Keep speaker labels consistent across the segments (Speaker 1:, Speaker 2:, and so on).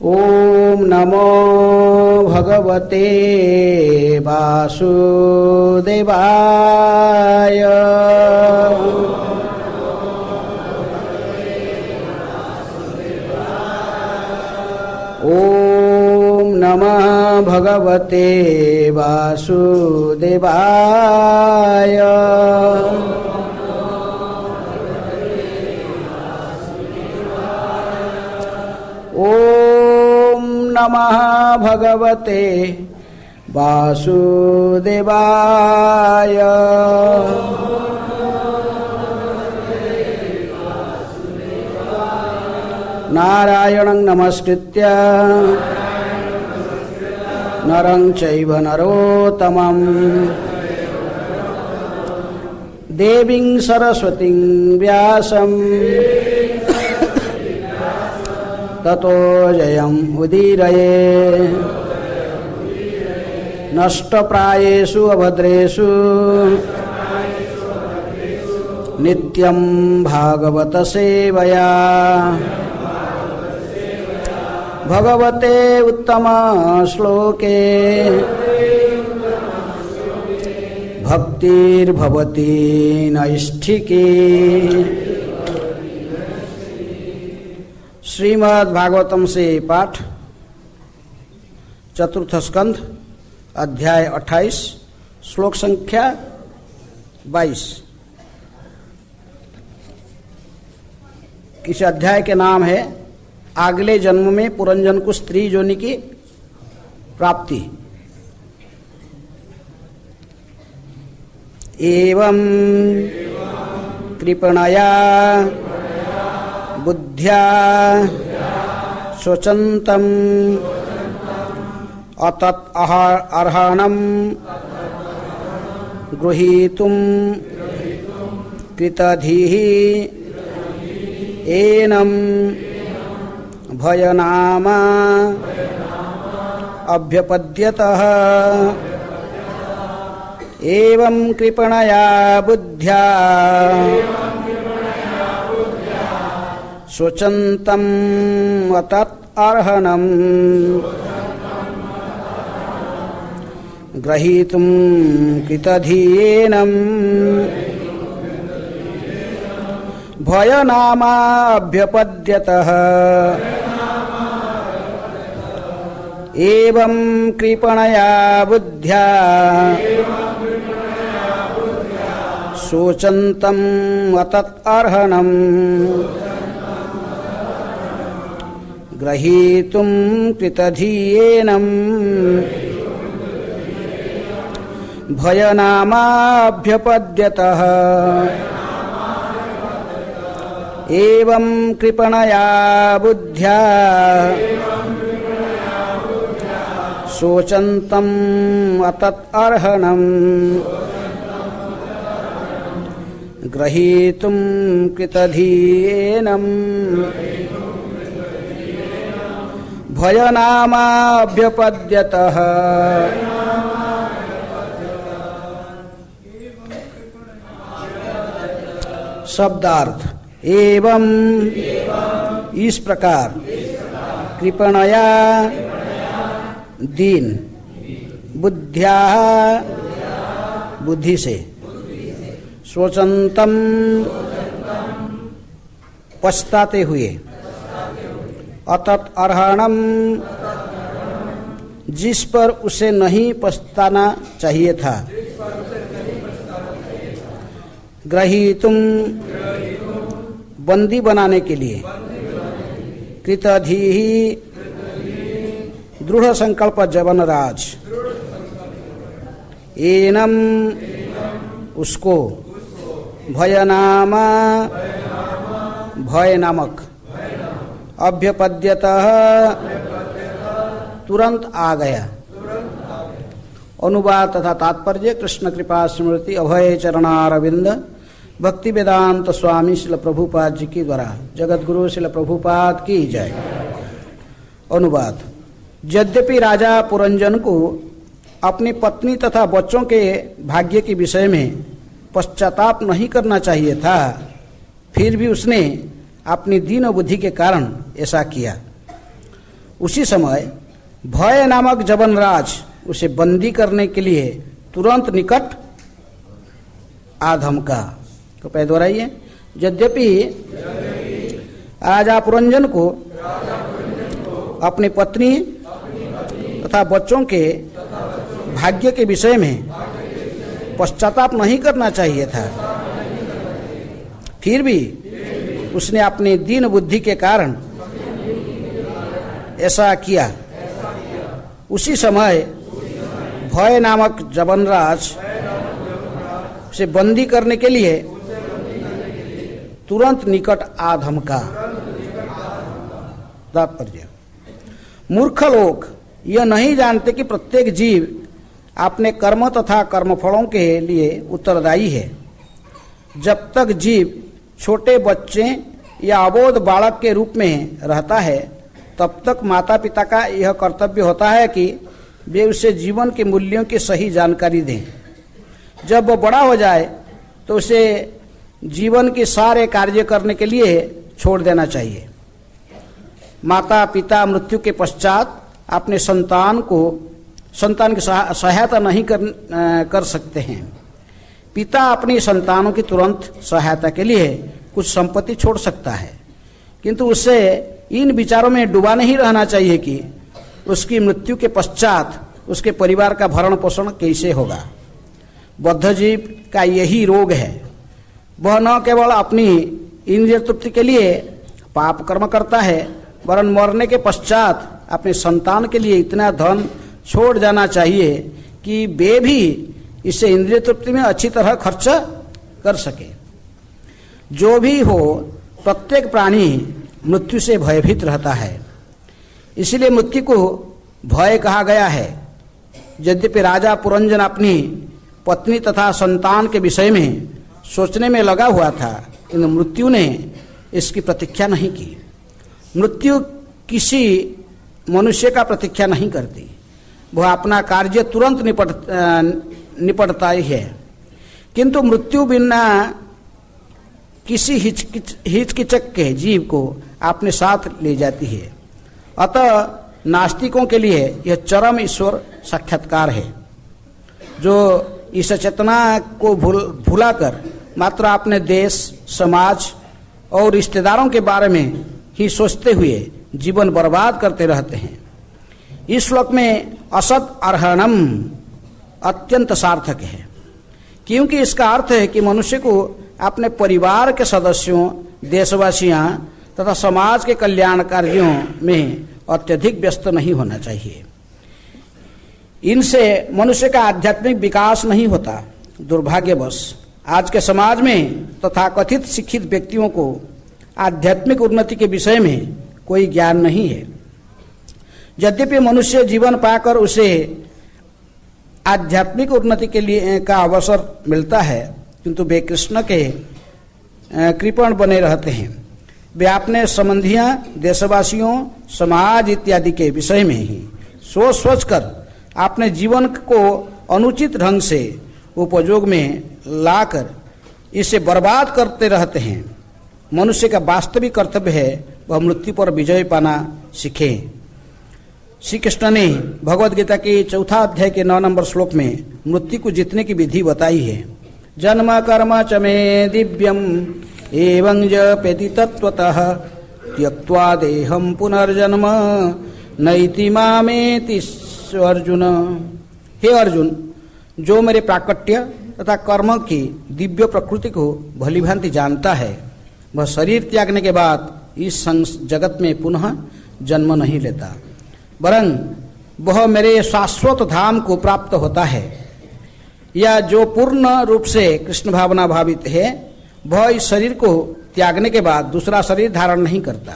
Speaker 1: ओम नमो भगवते वासुदेवाय। ओम नमः भगवते वासुदेवाय। ओम नमः भगवते वासुदेवाय। नारायणं नमस्कृत्य नरं चैव नरोत्तमं देवीं सरस्वतीं व्यासं ततो जयम् उदीरये। नष्टप्रायेषु अभद्रेषु नित्यं भागवत सेवया भगवते उत्तम श्लोके भक्तिर्भवति नैष्ठिकी। श्रीमद् भागवतम से पाठ, चतुर्थ स्कंध, अध्याय 28, श्लोक संख्या 22। इस अध्याय के नाम है अगले जन्म में पुरंजन को स्त्री योनि की प्राप्ति। एवं कृपणया बुद्ध्या स्वचंतम अतत् अर्हणं गृहीतुं कृतधीः एनं भयनामा अभ्यपद्यतः। एवं कृपणया बुद्ध्या स्वचंतम अतत् अर्हणं ग्रहीतुं कृतधीयेनं भयनामा अभ्यपद्यतः। एवं कृपणया बुद्ध्या स्वचंतम अतत् अर्हणं ग्रहीतुं कृतधीयेनं भयनामा अभ्यपद्यतः। एवं कृपणया बुद्ध्या स्वचंतम अतत् अर्हणं ग्रहीतुं कृतधीयेनं भयनामा अभ्यपद्यतः। शब्दार्थ। एवं इस प्रकार, कृपणया दीन, बुद्ध्या बुद्धि से, स्वचंतम पछताते हुए, अतत् अर्हणं जिस पर उसे नहीं पछताना चाहिए था, ग्रहीतुं बंदी बनाने के लिए, कृतधीः दृढ़ संकल्प जवनराज, एनम उसको, भयनामा भय नामक, अभ्यपद्यतः तुरंत आ गया। अनुवाद तथा तात्पर्य। कृष्ण कृपा स्मृति अभय चरणारविंद भक्ति वेदांत स्वामी श्रील प्रभुपाद जी की द्वारा जगत गुरु श्रील प्रभुपाद की जय। अनुवाद। यद्यपि राजा पुरंजन को अपनी पत्नी तथा बच्चों के भाग्य के विषय में पश्चाताप नहीं करना चाहिए था, फिर भी उसने अपनी दीन बुद्धि के कारण ऐसा किया। उसी समय भय नामक जबनराज उसे बंदी करने के लिए तुरंत निकट आ धमका। तो पहले दोहराइए। यद्यपि राजा पुरंजन को अपनी पत्नी तथा बच्चों के भाग्य के विषय में पश्चाताप नहीं करना चाहिए था, फिर भी उसने अपनी दीन बुद्धि के कारण ऐसा किया। उसी समय भय नामक जबनराज उसे बंदी करने के लिए तुरंत निकट आ धमका। तात्पर्य, मूर्ख लोग यह नहीं जानते कि प्रत्येक जीव अपने कर्म तथा कर्मफलों के लिए उत्तरदायी है। जब तक जीव छोटे बच्चे या अबोध बालक के रूप में रहता है, तब तक माता पिता का यह कर्तव्य होता है कि वे उसे जीवन के मूल्यों की सही जानकारी दें। जब वह बड़ा हो जाए तो उसे जीवन के सारे कार्य करने के लिए छोड़ देना चाहिए। माता पिता मृत्यु के पश्चात अपने संतान की सहायता नहीं कर सकते हैं। पिता अपनी संतानों की तुरंत सहायता के लिए कुछ संपत्ति छोड़ सकता है, किंतु उसे इन विचारों में डूबा नहीं रहना चाहिए कि उसकी मृत्यु के पश्चात उसके परिवार का भरण पोषण कैसे होगा। बद्धजीव का यही रोग है। वह न केवल अपनी इंद्रिय तृप्ति के लिए पाप कर्म करता है, वरन मरने के पश्चात अपने संतान के लिए इतना धन छोड़ जाना चाहिए कि वे भी इसे इंद्रिय तृप्ति में अच्छी तरह खर्च कर सके। जो भी हो, प्रत्येक प्राणी मृत्यु से भयभीत रहता है, इसलिए मृत्यु को भय कहा गया है। यद्यपि राजा पुरंजन अपनी पत्नी तथा संतान के विषय में सोचने में लगा हुआ था, किंतु मृत्यु ने इसकी प्रतीक्षा नहीं की। मृत्यु किसी मनुष्य का प्रतीक्षा नहीं करती, वह अपना कार्य तुरंत निपटता ही है। किंतु मृत्यु बिना किसी हिचकिचक के जीव को अपने साथ ले जाती है। अतः नास्तिकों के लिए यह चरम ईश्वर साक्षात्कार है, जो इस चेतना को भुलाकर मात्र अपने देश, समाज और रिश्तेदारों के बारे में ही सोचते हुए जीवन बर्बाद करते रहते हैं। इस श्लोक में असत अर्हणम अत्यंत सार्थक है, क्योंकि इसका अर्थ है कि मनुष्य को अपने परिवार के सदस्यों, देशवासियों तथा समाज के कल्याण कार्यों में अत्यधिक व्यस्त नहीं होना चाहिए। इनसे मनुष्य का आध्यात्मिक विकास नहीं होता। दुर्भाग्यवश आज के समाज में तथाकथित शिक्षित व्यक्तियों को आध्यात्मिक उन्नति के विषय में कोई ज्ञान नहीं है। यद्यपि मनुष्य जीवन पाकर उसे आध्यात्मिक उन्नति के लिए का अवसर मिलता है, किंतु वे कृष्ण के कृपण बने रहते हैं। वे अपने संबंधियों, देशवासियों, समाज इत्यादि के विषय में ही सोच कर अपने जीवन को अनुचित ढंग से उपयोग में लाकर इसे बर्बाद करते रहते हैं। मनुष्य का वास्तविक कर्तव्य है वह मृत्यु पर विजय पाना सीखे। श्री कृष्ण ने भगवद गीता के 4 अध्याय के 9 नंबर श्लोक में मृत्यु को जीतने की विधि बताई है। जन्म कर्म च मे दिव्यम एवं जपेति तत्वतः त्यक्त्वा देहं पुनर्जन्म नैति मामेति अर्जुन। हे अर्जुन, जो मेरे प्राकट्य तथा कर्म की दिव्य प्रकृति को भलीभांति जानता है, वह शरीर त्यागने के बाद इस जगत में पुनः जन्म नहीं लेता, वरन वह मेरे शाश्वत धाम को प्राप्त होता है। या जो पूर्ण रूप से कृष्ण भावना भावित है, वह इस शरीर को त्यागने के बाद दूसरा शरीर धारण नहीं करता,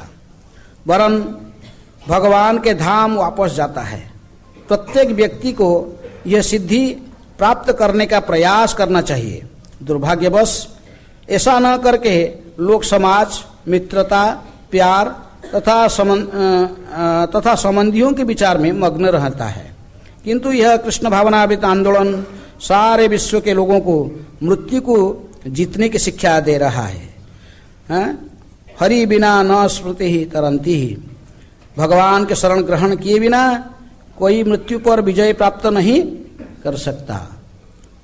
Speaker 1: वरन भगवान के धाम वापस जाता है। प्रत्येक व्यक्ति को यह सिद्धि प्राप्त करने का प्रयास करना चाहिए। दुर्भाग्यवश ऐसा न करके लोग समाज, मित्रता, प्यार तथा संबंधियों के विचार में मग्न रहता है, किंतु यह कृष्ण भावनावित आंदोलन सारे विश्व के लोगों को मृत्यु को जीतने की शिक्षा दे रहा है। हरि बिना न स्मृति ही तरंती ही। भगवान के शरण ग्रहण किए बिना कोई मृत्यु पर विजय प्राप्त नहीं कर सकता।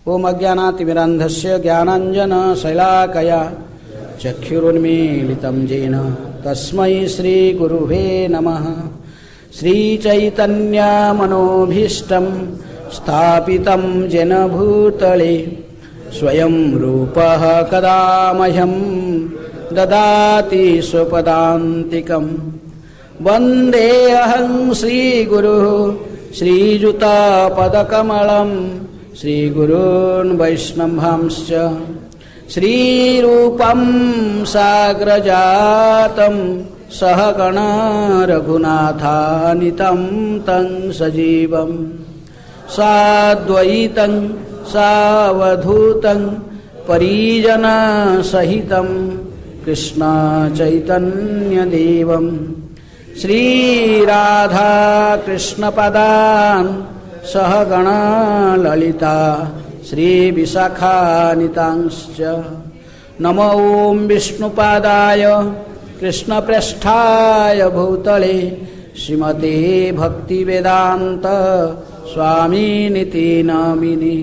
Speaker 1: ओम अज्ञानातिमिरान्धस्य ज्ञानाञ्जन शैलाकया चक्षुरुन्मीलितं येन तस्मै श्रीगुरुवे नमः। श्रीचैतन्यमनोभीष्टं स्थापितं येन भूतले स्वयं रूपः कदा मह्यं ददाति स्वपदान्तिकं। वन्देऽहं श्रीगुरुः श्रीयुतापदकमलं श्रीगुरून् वैष्णवांश्च। श्रीरूपं साग्रजातं सहगण रघुनाथान्वितं तं सजीवं साद्वैतं सावधूतं परिजनसहितं कृष्ण चैतन्यदेवं श्रीराधा कृष्णपदान् सहगण ललिता श्रीविशाखान्वितांश्च। नमो ओं विष्णुपादाय कृष्णप्रेष्ठाय भूतले श्रीमते भक्तिवेदान्त स्वामिनिति नामिने।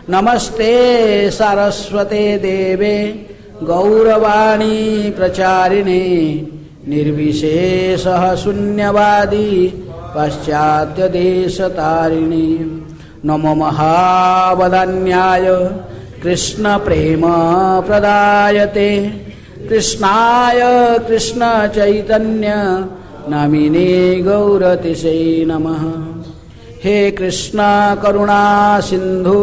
Speaker 1: नमस्ते सारस्वते देवे गौरवाणी प्रचारिणे निर्विशेषः शून्यवादी पाश्चात्य देशतारिणी। नमो महावदान्याय कृष्ण प्रेम प्रदायते कृष्णाय कृष्ण चैतन्य नामिने गौरतिशे नमः। हे कृष्ण करुणा सिंधु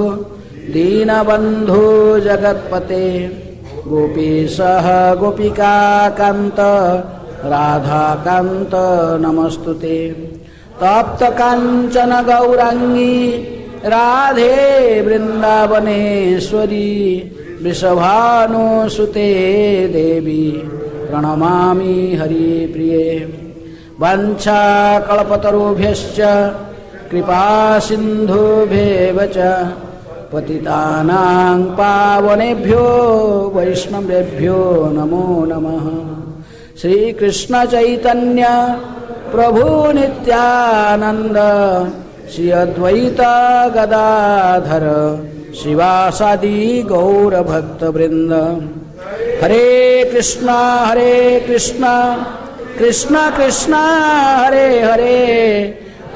Speaker 1: दीनबंधु जगत्पते गोपीशः गोपिका कांत राधा कांत नमस्तुते। तप्त कांचन गौरांगी राधे वृंदावनेश्वरी वृषभानुसुते देवी प्रणमामि हरिप्रिये। वाञ्छाकल्पतरुभ्यश्च कृपा सिन्धुभ्येव च पतितानां पावनेभ्यो वैष्णवेभ्यो नमो नमः। श्री कृष्ण चैतन्य प्रभु नित्यानंद श्री अद्वैत गदाधर शिवासादि गौर भक्त वृंद। हरे कृष्णा कृष्ण कृष्ण हरे हरे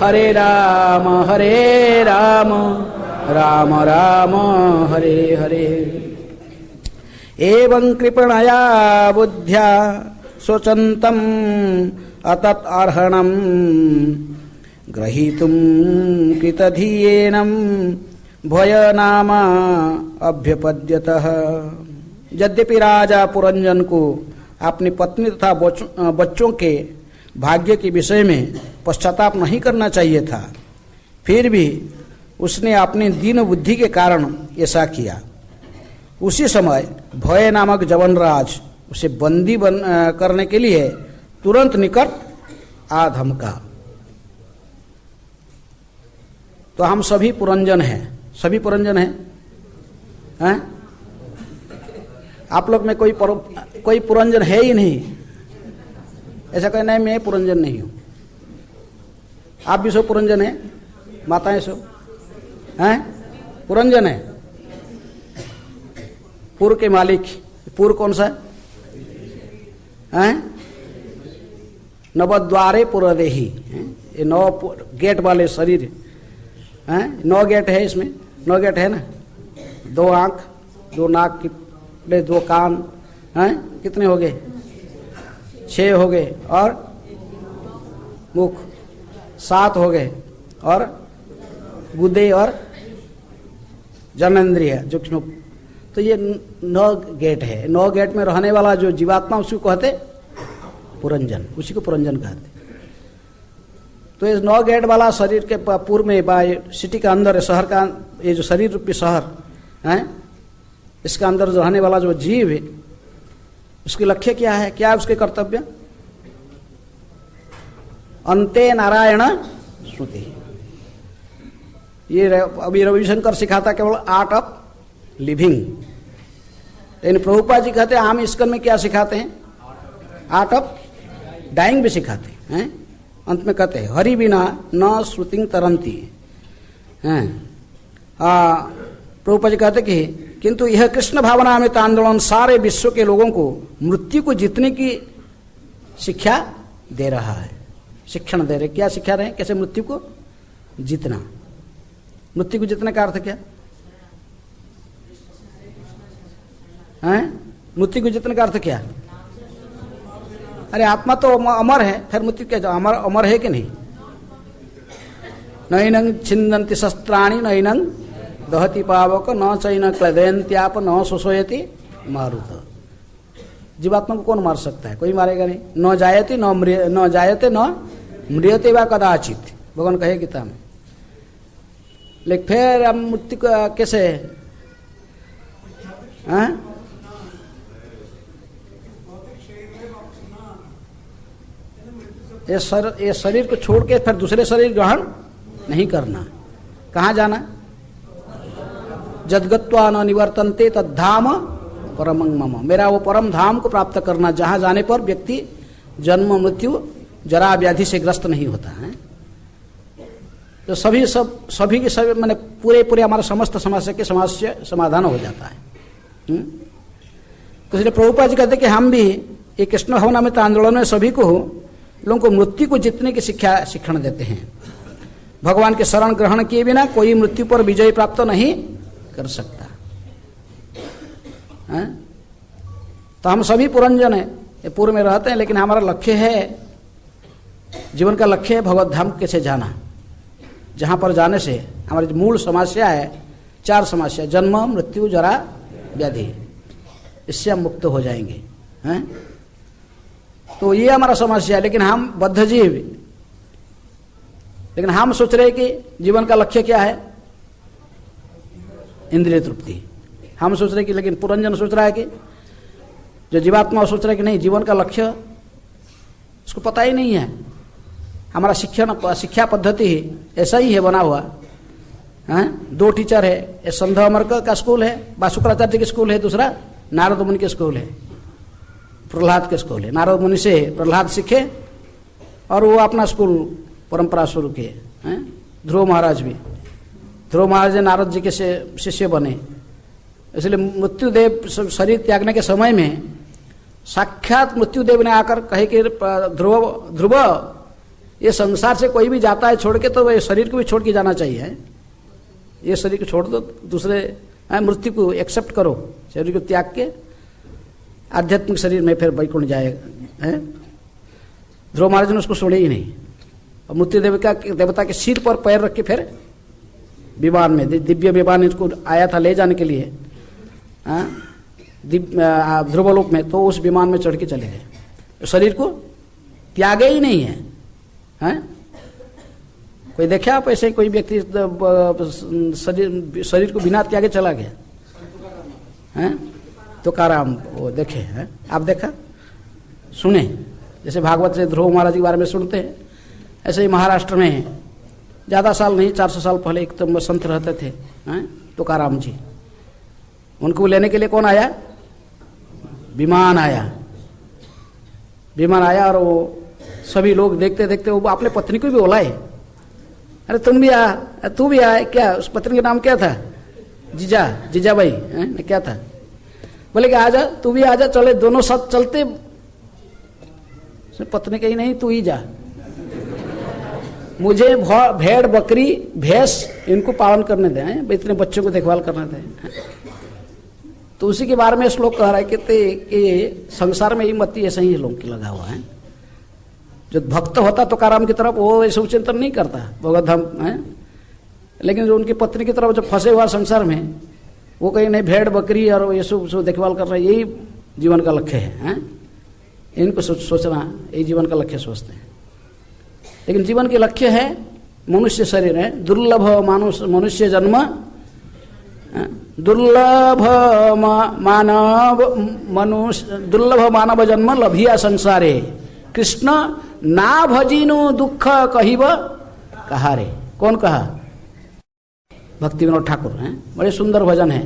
Speaker 1: हरे राम राम राम हरे हरे। एवं कृपणया बुद्ध्या स्वचन्तम् अतत् अर्हणम् ग्रहीतुं कृतधियेनं भयनाम अभ्यपद्यतः। यद्यपि राजा पुरंजन को अपनी पत्नी तथा बच्चों के भाग्य के विषय में पश्चाताप नहीं करना चाहिए था, फिर भी उसने अपनी दीन बुद्धि के कारण ऐसा किया। उसी समय भय नामक जवनराज उसे बंदी करने के लिए तुरंत निकट आ धमका। तो हम सभी पुरंजन हैं, सभी पुरंजन हैं, हैं? आप लोग में कोई पुरंजन है ही नहीं। ऐसा कहना है मैं पुरंजन नहीं हूं। आप भी सब पुरंजन हैं, माताएं सब हैं, पुरंजन है। पुर के मालिक, पुर कौन सा है? नवद्वारे पुरदेही, ये 9 गेट वाले शरीर हैं। 9 गेट है इसमें, 9 गेट है ना। 2 आंख, 2 नाक, 2 कान हैं, कितने हो गए? 6 हो गए। और मुख 7 हो गए। और गुदे और जननेंद्रिय जो। तो ये 9 गेट है। 9 गेट में रहने वाला जो जीवात्मा उसको कहते पुरंजन, उसी को पुरंजन कहते। तो इस 9 गेट वाला शरीर के पूर्व में सिटी का अंदर शहर का, ये जो शरीर रूपी शहर है, इसका अंदर जो रहने वाला जो जीव है, उसकी लक्ष्य क्या है, क्या है उसके कर्तव्य? अंते नारायण स्मृति। ये अभी रविशंकर सिखाता केवल आर्ट ऑफ लिविंग, लेकिन प्रभुपाद जी कहते हैं हम इसकन में क्या सिखाते हैं? आर्ट ऑफ डाइंग भी सिखाते हैं। अंत में कहते हैं हरि बिना न श्रुतिं तरंती हैं। प्रभुपाद जी कहते कि किंतु यह कृष्ण भावना में आंदोलन सारे विश्व के लोगों को मृत्यु को जीतने की शिक्षा दे रहा है, शिक्षण दे रहे। क्या सिखा रहे हैं? कैसे मृत्यु को जीतना। मृत्यु को जीतने का अर्थ क्या है? मृत्यु को जीतने का अर्थ क्या? अरे आत्मा तो अमर है, फिर मृत्यु क्या? अमर अमर है कि नहीं? नैनं छिन्दन्ति शस्त्राणि नैनं दहति पावक न चैन क्लेदयन्त्याप न शोषयति मारुत। जीवात्मा को कौन मार सकता है? कोई मारेगा नहीं। न जायते न म्रियते वा कदाचित, भगवान कहे गीता में। लेकिन फिर हम मृत्यु का कैसे ये शरीर को छोड़ के फिर दूसरे शरीर ग्रहण नहीं करना। कहाँ जाना? जद्गत्वा न निवर्तन्ते तद्धाम परमं मम, मेरा वो परम धाम को प्राप्त करना, जहाँ जाने पर व्यक्ति जन्म मृत्यु जरा व्याधि से ग्रस्त नहीं होता है। तो सभी के सभी मैंने पूरे हमारे समस्त समस्या के समस्या समाधान हो जाता है। तो इसलिए प्रभुपाद जी कहते कि हम भी ये कृष्ण भावनामृत आंदोलन में सभी को लोगों को मृत्यु को जीतने की शिक्षण देते हैं। भगवान के शरण ग्रहण किए बिना कोई मृत्यु पर विजय प्राप्त नहीं कर सकता है? तो हम सभी पुरंजन है, ये पूर्व में रहते हैं, लेकिन हमारा लक्ष्य है, जीवन का लक्ष्य है भगवत धाम कैसे जाना, जहां पर जाने से हमारी मूल समस्या है, 4 समस्या, जन्म मृत्यु जरा व्याधि, इससे हम मुक्त हो जाएंगे हैं? तो ये हमारा समस्या है। लेकिन हम बद्ध जीव, लेकिन हम सोच रहे कि जीवन का लक्ष्य क्या है? इंद्रिय तृप्ति। हम सोच रहे कि, लेकिन पुरंजन सोच रहा है कि, जो जीवात्मा सोच रहा है कि नहीं, जीवन का लक्ष्य उसको पता ही नहीं है। हमारा शिक्षा पद्धति ऐसा ही है बना हुआ है। 2 टीचर है, एक संध्या अमर का स्कूल है, शुक्राचार्य के स्कूल है, दूसरा नारद मुनि के स्कूल है, प्रहलाद के स्कूल है। नारद मुनि से प्रहलाद सीखे और वो अपना स्कूल परंपरा शुरू किए हैं। ध्रुव महाराज जी नारद जी के शिष्य बने। इसलिए मृत्युदेव शरीर त्यागने के समय में साक्षात मृत्युदेव ने आकर कहे कि ध्रुव ये संसार से कोई भी जाता है छोड़ के, तो ये शरीर को भी छोड़ के जाना चाहिए। ये शरीर को छोड़ दो, दूसरे मृत्यु को एक्सेप्ट करो, शरीर को त्याग के आध्यात्मिक शरीर में फिर वैकुंठ जाएगा। ध्रुव महाराज ने उसको छोड़े ही नहीं, और मृत्यु देवता के सिर पर पैर रख के फिर विमान में, दिव्य विमान इसको आया था ले जाने के लिए ध्रुवलोक में, तो उस विमान में चढ़ के चले गए। शरीर को त्यागे ही नहीं है। कोई देखे आप ऐसे कोई व्यक्ति शरीर को बिना त्यागे चला गया है? तुकाराम वो देखे हैं, आप देखा सुने, जैसे भागवत से ध्रुव महाराज के बारे में सुनते हैं, ऐसे ही महाराष्ट्र में ज़्यादा साल नहीं, 400 साल पहले एक तो संत रहते थे तुकाराम जी। उनको लेने के लिए कौन आया? विमान आया और वो सभी लोग देखते देखते वो अपने पत्नी को भी बुलाए, अरे तुम भी आ, तू भी आए क्या? उस पत्नी का नाम क्या था? जीजा भाई क्या था? बोले कि आजा, तू भी आजा, चले दोनों साथ चलते। पत्नी कही नहीं, तू ही जा, मुझे भेड़ बकरी भैंस इनको पालन करने दें, इतने बच्चों को देखभाल करने दें। तो उसी के बारे में श्लोक कह रहा है कि संसार में ही मती ऐसा ही लोग की लगा हुआ है। जो भक्त होता तुकाराम की तरफ वो ऐसे चिंतन नहीं करता भगवत धाम है, लेकिन जो उनकी पत्नी की तरफ जो फंसे हुआ संसार में, वो कहीं नहीं भेड़ बकरी और ये सब देखभाल कर रहा है, यही जीवन का लक्ष्य है। इनको सोचना यही जीवन का लक्ष्य सोचते हैं। लेकिन जीवन के लक्ष्य है मनुष्य शरीर है, दुर्लभ मनुष्य जन्म, दुर्लभ मानव जन्म लभिया संसारे, कृष्ण ना भजिनु दुख कहिब कहारे। कौन कहा? भक्ति विनोद ठाकुर हैं, बड़े सुंदर भजन है।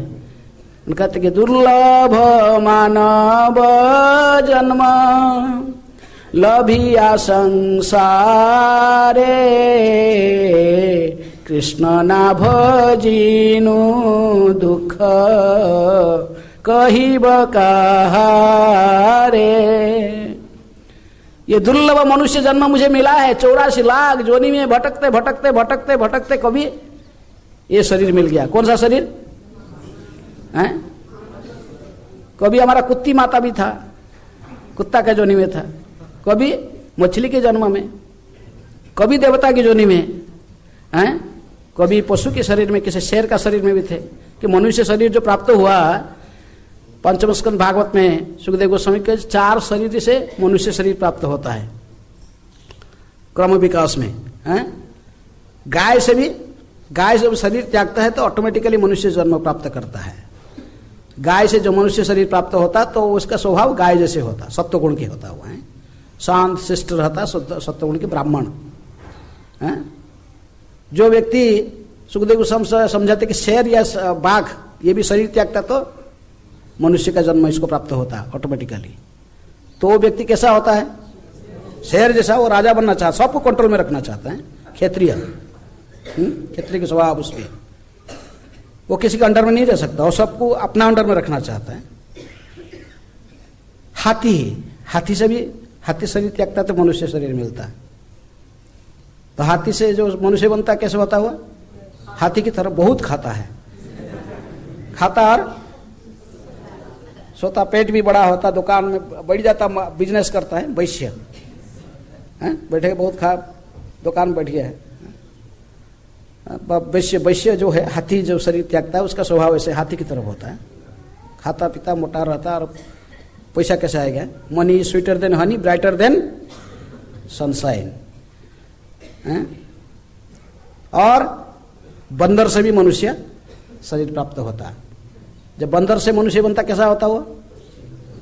Speaker 1: उनका कहते कि दुर्लभ मानव जन्म लभिया संसारे कृष्ण ना भजिनु दुख कहिब कहारे। ये दुर्लभ मनुष्य जन्म मुझे मिला है, 84 लाख जोनी में भटकते भटकते भटकते भटकते कभी ये शरीर मिल गया। कौन सा शरीर है? कभी हमारा कुत्ती माता भी था, कुत्ता के जोनी में था, कभी मछली के जन्म में, कभी देवता की जोनी में हैं, कभी पशु के शरीर में, किसी शेर का शरीर में भी थे। कि मनुष्य शरीर जो प्राप्त हुआ पंचम स्कंद भागवत में सुखदेव गोस्वामी के 4 शरीर से मनुष्य शरीर प्राप्त होता है क्रम विकास में हैं। गाय से भी, गाय जब शरीर त्यागता है तो ऑटोमेटिकली मनुष्य जन्म प्राप्त करता है। गाय से जो मनुष्य शरीर प्राप्त होता तो उसका स्वभाव गाय जैसे होता, सत्वगुण के होता हुआ है, शांत शिष्ट रहता, सत्वगुण के ब्राह्मण है। जो व्यक्ति सुखदेव गोस्वामी समझाते कि शेर या बाघ ये भी शरीर त्यागता तो मनुष्य का जन्म इसको प्राप्त होता ऑटोमेटिकली। तो वो व्यक्ति कैसा होता है? शेर जैसा, वो राजा बनना चाहता, सबको कंट्रोल में रखना चाहता है, क्षेत्रीय, क्षेत्रीय के स्वभाव उसके, वो किसी के अंडर में नहीं रह सकता, वो सबको अपना अंडर में रखना चाहता है। हाथी से भी, हाथी शरीर त्यागता तो मनुष्य शरीर मिलता है। तो हाथी से जो मनुष्य बनता कैसे होता हुआ? हाथी की तरह बहुत खाता है, खाता और सोता, पेट भी बड़ा होता, दुकान में बढ़ जाता, बिजनेस करता है, वैश्य है, बैठे बहुत खा, दुकान बढ़िया है। वैश्य जो है, हाथी जो शरीर त्यागता है उसका स्वभाव ऐसे हाथी की तरफ होता है, खाता पीता मोटा रहता। और पैसा कैसे आएगा? Money sweeter than Honey brighter then sunshine. और बंदर से भी मनुष्य शरीर प्राप्त होता है। जब बंदर से मनुष्य बनता कैसा होता हुआ?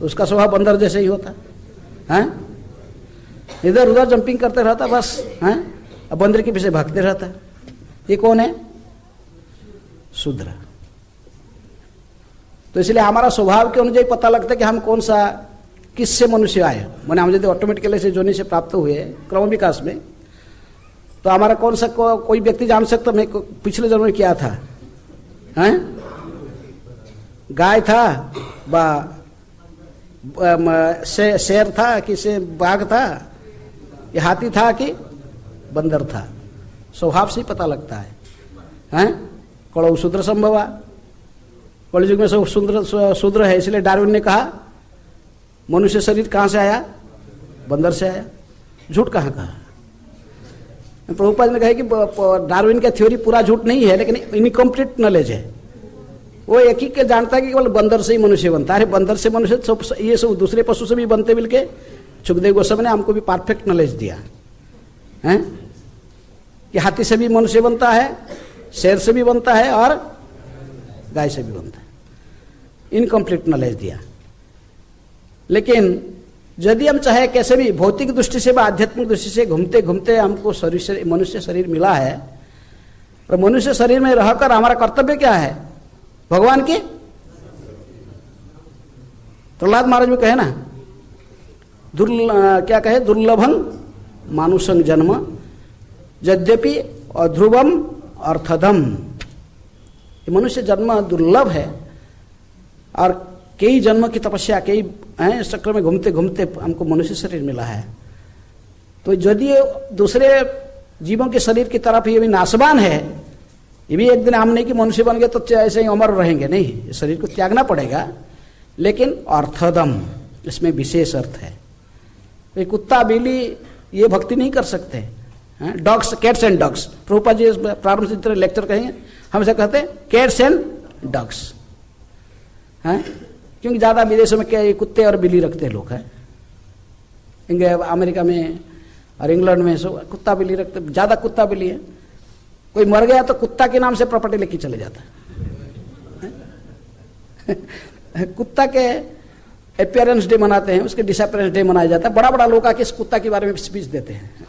Speaker 1: उसका स्वभाव बंदर जैसे ही होता है, इधर उधर जंपिंग करते रहता बस है, अब बंदर के पीछे भागते रहता। ये कौन है? शूद्र। तो इसलिए हमारा स्वभाव के अनुसार पता लगता है कि हम कौन सा, किससे मनुष्य आए। मैंने हम यदि ऑटोमेटिकली से जोनी से प्राप्त हुए क्रम विकास में, तो हमारा कौन सा कोई व्यक्ति जान सकता मैं पिछले जन्म में क्या था? हैं? गाय था, शेर था कि से बाघ था, या हाथी था कि बंदर था? स्वभाव से ही पता लगता है। हैं? कड़ो शूद्र संभवा, कलयुग में सब शूद्र है। इसलिए डार्विन ने कहा मनुष्य शरीर कहाँ से आया? बंदर से आया। झूठ कहाँ कहा? प्रभुपाद ने कहा कि डार्विन का थ्योरी पूरा झूठ नहीं है, लेकिन इनकम्प्लीट नॉलेज है। वो एक ही के जानता है कि केवल बंदर से ही मनुष्य बनता है। बंदर से मनुष्य सब, ये सब दूसरे पशु से भी बनते मिलके। सुखदेव गोस्वामी ने हमको भी परफेक्ट नॉलेज दिया है कि हाथी से भी मनुष्य बनता है, शेर से भी बनता है और गाय से भी बनता है। इनकम्प्लीट नॉलेज दिया। लेकिन यदि हम चाहे कैसे भी भौतिक दृष्टि से व आध्यात्मिक दृष्टि से घूमते घूमते हमको शरीर, मनुष्य शरीर मिला है, और मनुष्य शरीर में रहकर हमारा कर्तव्य क्या है? भगवान के, प्रहलाद महाराज में कहे ना, क्या कहे? दुर्लभं मानुषं जन्म यद्यपि अध्रुवम अर्थदम। मनुष्य जन्म दुर्लभ है, और कई जन्म की तपस्या, कई इस चक्र में घूमते घूमते हमको मनुष्य शरीर मिला है। तो यदि दूसरे जीवों के शरीर की तरफ ये भी नाशवान है, ये भी एक दिन हम नहीं कि मनुष्य बन गए तो ऐसे ही अमर रहेंगे, नहीं, शरीर को त्यागना पड़ेगा। लेकिन अर्थदम, इसमें विशेष अर्थ है। तो कुत्ता बिल्ली ये भक्ति नहीं कर सकते। Dogs, cats and dogs, Prabhupada ji प्रारंभ से लेक्चर कहेंगे, हम से कहते हैं कैट्स एंड डॉग्स, हैं? क्योंकि ज्यादा विदेशों में क्या कुत्ते और बिल्ली रखते हैं लोग, हैं? अमेरिका में और इंग्लैंड में सब कुत्ता बिल्ली रखते, ज्यादा कुत्ता बिल्ली है। कोई मर गया तो कुत्ता के नाम से प्रॉपर्टी लेके चले जाता है। कुत्ता के अपीयरेंस डे मनाते हैं, उसके डिसअपीयरेंस डे मनाया जाता है। बड़ा बड़ा लोग आके इस कुत्ता के बारे में स्पीच देते हैं।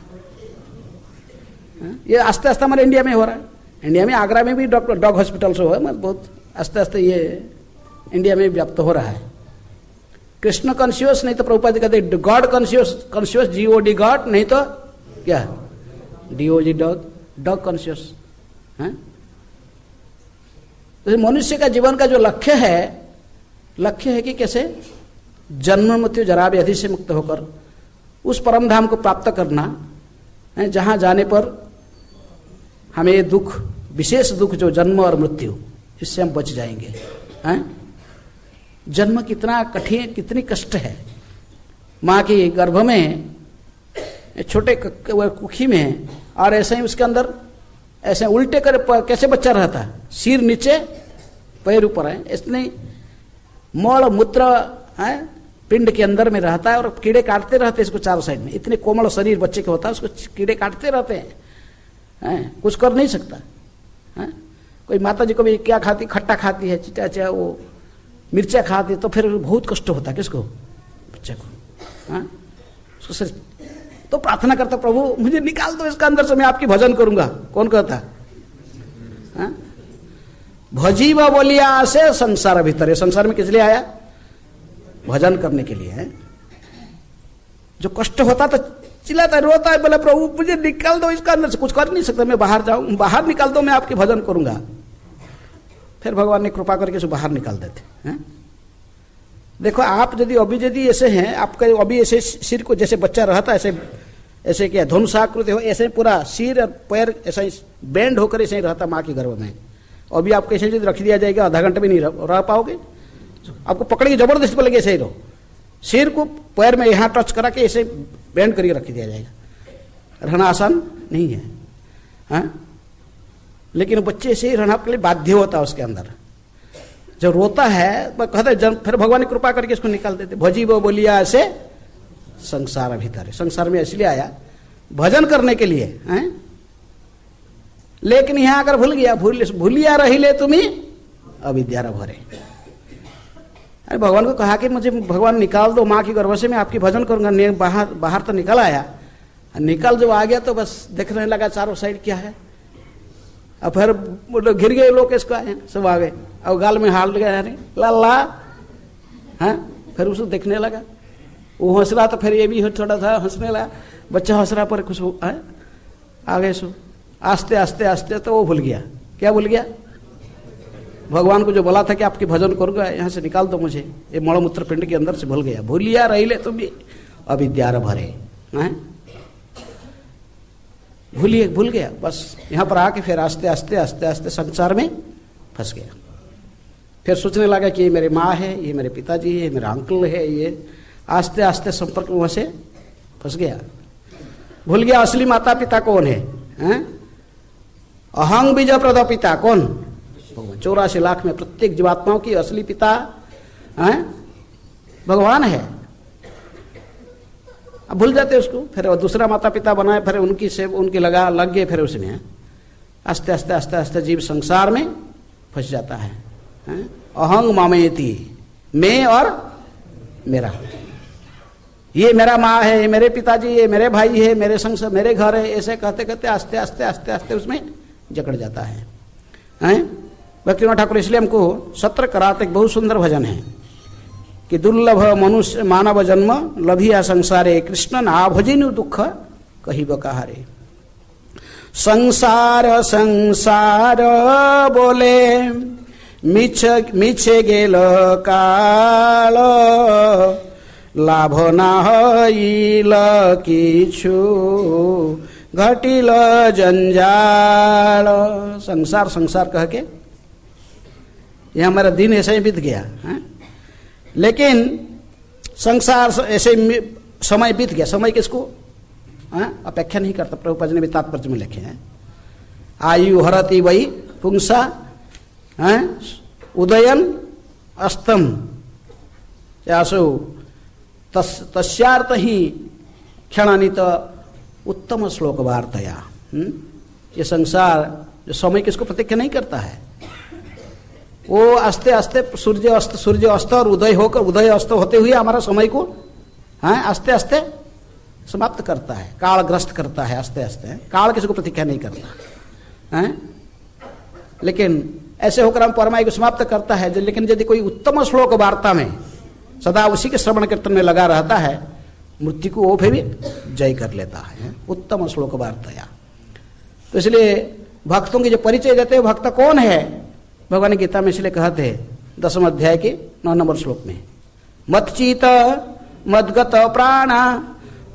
Speaker 1: ये आस्ते आस्ते हमारे इंडिया में हो रहा है। इंडिया में आगरा में भी डॉग हॉस्पिटल से हो, बहुत आस्ते आस्ते ये इंडिया में व्याप्त हो रहा है। कृष्ण कॉन्शियस, नहीं तो प्रभुपाद जी कहते God conscious, conscious GOD God, नहीं तो क्या DOG डॉग, डॉग कॉन्शियस है। तो मनुष्य का जीवन का जो लक्ष्य है कि कैसे जन्म मृत्यु जरा व्याधि से मुक्त होकर उस परम धाम को प्राप्त करना है, जहां जाने पर हमें दुख, विशेष दुख जो जन्म और मृत्यु, इससे हम बच जाएंगे हैं। जन्म कितना कठिन, कितनी कष्ट है। माँ के गर्भ में छोटे कुखी में, और ऐसे ही उसके अंदर ऐसे उल्टे कर कैसे बच्चा रहता है, सिर नीचे पैर ऊपर है, इतने मल मूत्र है पिंड के अंदर में रहता है, और कीड़े काटते रहते हैं इसको चारों साइड में। इतने कोमल शरीर बच्चे का होता है, उसको कीड़े काटते रहते हैं, कुछ कर नहीं सकता है। कोई माता जी को भी क्या खाती, खट्टा खाती है, चिटा वो मिर्चा खाती है, तो फिर बहुत कष्ट होता है किसको, बच्चे को। तो प्रार्थना करता प्रभु मुझे निकाल दो इसका अंदर से, मैं आपकी भजन करूंगा। कौन कहता है? भजीव बोलिया से संसार भीतर, संसार में किस लिए आया? भजन करने के लिए है। जो कष्ट होता तो चिल्लाता है, रोता है, बोले प्रभु मुझे निकाल दो इसका अंदर से, कुछ कर नहीं सकता, मैं बाहर जाऊं, बाहर निकाल दो, मैं आपकी भजन करूंगा। फिर भगवान ने कृपा करके उसे बाहर निकाल देते हैं। देखो आप यदि ऐसे हैं, आपका अभी ऐसे सिर को जैसे बच्चा रहता है, ऐसे क्या धनुषाकृति हो, ऐसे पूरा सिर और पैर ऐसा ही बेंड होकर ऐसे ही रहता माँ के गर्भ में। अभी आपको ऐसे यदि रख दिया जाएगा, आधा घंटे भी नहीं रह पाओगे, आपको पकड़ के जबरदस्ती बोलेंगे ऐसे ही रहो। सिर को पैर में यहाँ टच करा के ऐसे बेंड करके रख दिया जाएगा, रहना आसान नहीं है, हाँ? लेकिन बच्चे से ही रहना के लिए बाध्य होता है उसके अंदर। जब रोता है कहते फिर भगवान ने कृपा करके इसको निकाल देते। भजी वो बोलिया ऐसे संसार भीतर, संसार में इसलिए आया भजन करने के लिए हैं। लेकिन यहां अगर भूलिया रही ले तुम्हें अविद्या भरे। अरे भगवान को कहा कि मुझे भगवान निकाल दो माँ की गर्भ से, मैं आपकी भजन करूंगा। बाहर तो निकल आया, निकल जो आ गया तो बस देखने लगा चारों साइड क्या है। अब फिर घिर गए लोग, इसको आए सब आ गए, और गाल में हाल गया ला हाँ। फिर उसको देखने लगा, वो हंस रहा तो फिर ये भी थोड़ा सा हंसने लगा। बच्चा हंस रहा पर कुछ आ गए सो आस्ते आस्ते आस्ते, तो वो भूल गया। क्या भूल गया? भगवान को जो बोला था कि आपकी भजन करूंगा, यहाँ से निकाल दो मुझे, ये मलमूत्र पिंड के अंदर से भूल गया। भूलिया रही ले तुम भी अविद्या भरे हैं। भूल गया बस। यहाँ पर आके फिर आस्ते आस्ते आस्ते आस्ते संसार में फंस गया। फिर सोचने लगा कि ये मेरे माँ है, ये मेरे पिताजी है, ये मेरा अंकल है, ये आस्ते आस्ते संपर्क में वहां से फंस गया। भूल गया असली माता पिता कौन है, हैं? अहंग बीज प्रद पिता कौन? 84 लाख में प्रत्येक जीवात्माओं की असली पिता हैं भगवान है। अब भूल जाते उसको, फिर दूसरा माता पिता बनाए, फिर उनकी सेव उनकी लग गए। फिर उसमें आस्ते आस्ते आस्ते आस्ते जीव संसार में फंस जाता है। अहंग मामयति, मैं और मेरा, ये मेरा माँ है, ये मेरे पिताजी, ये मेरे भाई है, मेरे संसार, मेरे घर है, ऐसे कहते कहते आस्ते आस्ते आस्ते आस्ते उसमें जकड़ जाता है। भक्तिनाथ ठाकुर इसलिए हमको सत्र कराते एक बहुत सुंदर भजन है कि दुर्लभ मनुष्य मानव जन्म लभिया संसारे, कृष्ण ना भजिनु दुख कहिब कहारे। संसार संसार बोले मिछे गेल काल, लाभ ना हईल किछु घटिल जंजाल। संसार संसार कह के ये हमारा दिन ऐसे ही बीत गया है। लेकिन संसार ऐसे समय बीत गया। समय किसको अपेक्षा नहीं करता। प्रभुपाद ने भी तात्पर्य में लिखे हैं, आयु हरति वही पुंसा उदयन अस्तम यासो तस्यार्थ ही क्षणानित उत्तम श्लोक वार्तया। ये संसार जो समय किसको प्रतीक्षा नहीं करता है, वो आस्ते आस्ते सूर्य अस्त और उदय होकर, उदय अस्त होते हुए हमारा समय को आस्ते आस्ते समाप्त करता है, कालग्रस्त करता है आस्ते आस्ते। काल किसी को प्रतीक्षा नहीं करता है। लेकिन ऐसे होकर हम परमायु को समाप्त करता है। लेकिन यदि कोई उत्तम श्लोक वार्ता में सदा उसी के श्रवण कीर्तन में लगा रहता है, मृत्यु को वो फिर भी जय कर लेता है। उत्तम श्लोक वार्ताया। तो इसलिए भक्तों की जो परिचय देते हैं, भक्त कौन है, भगवान गीता में इसलिए कहते हैं 10वें अध्याय के 9 नंबर श्लोक में, मच्चित मद्गत प्राणा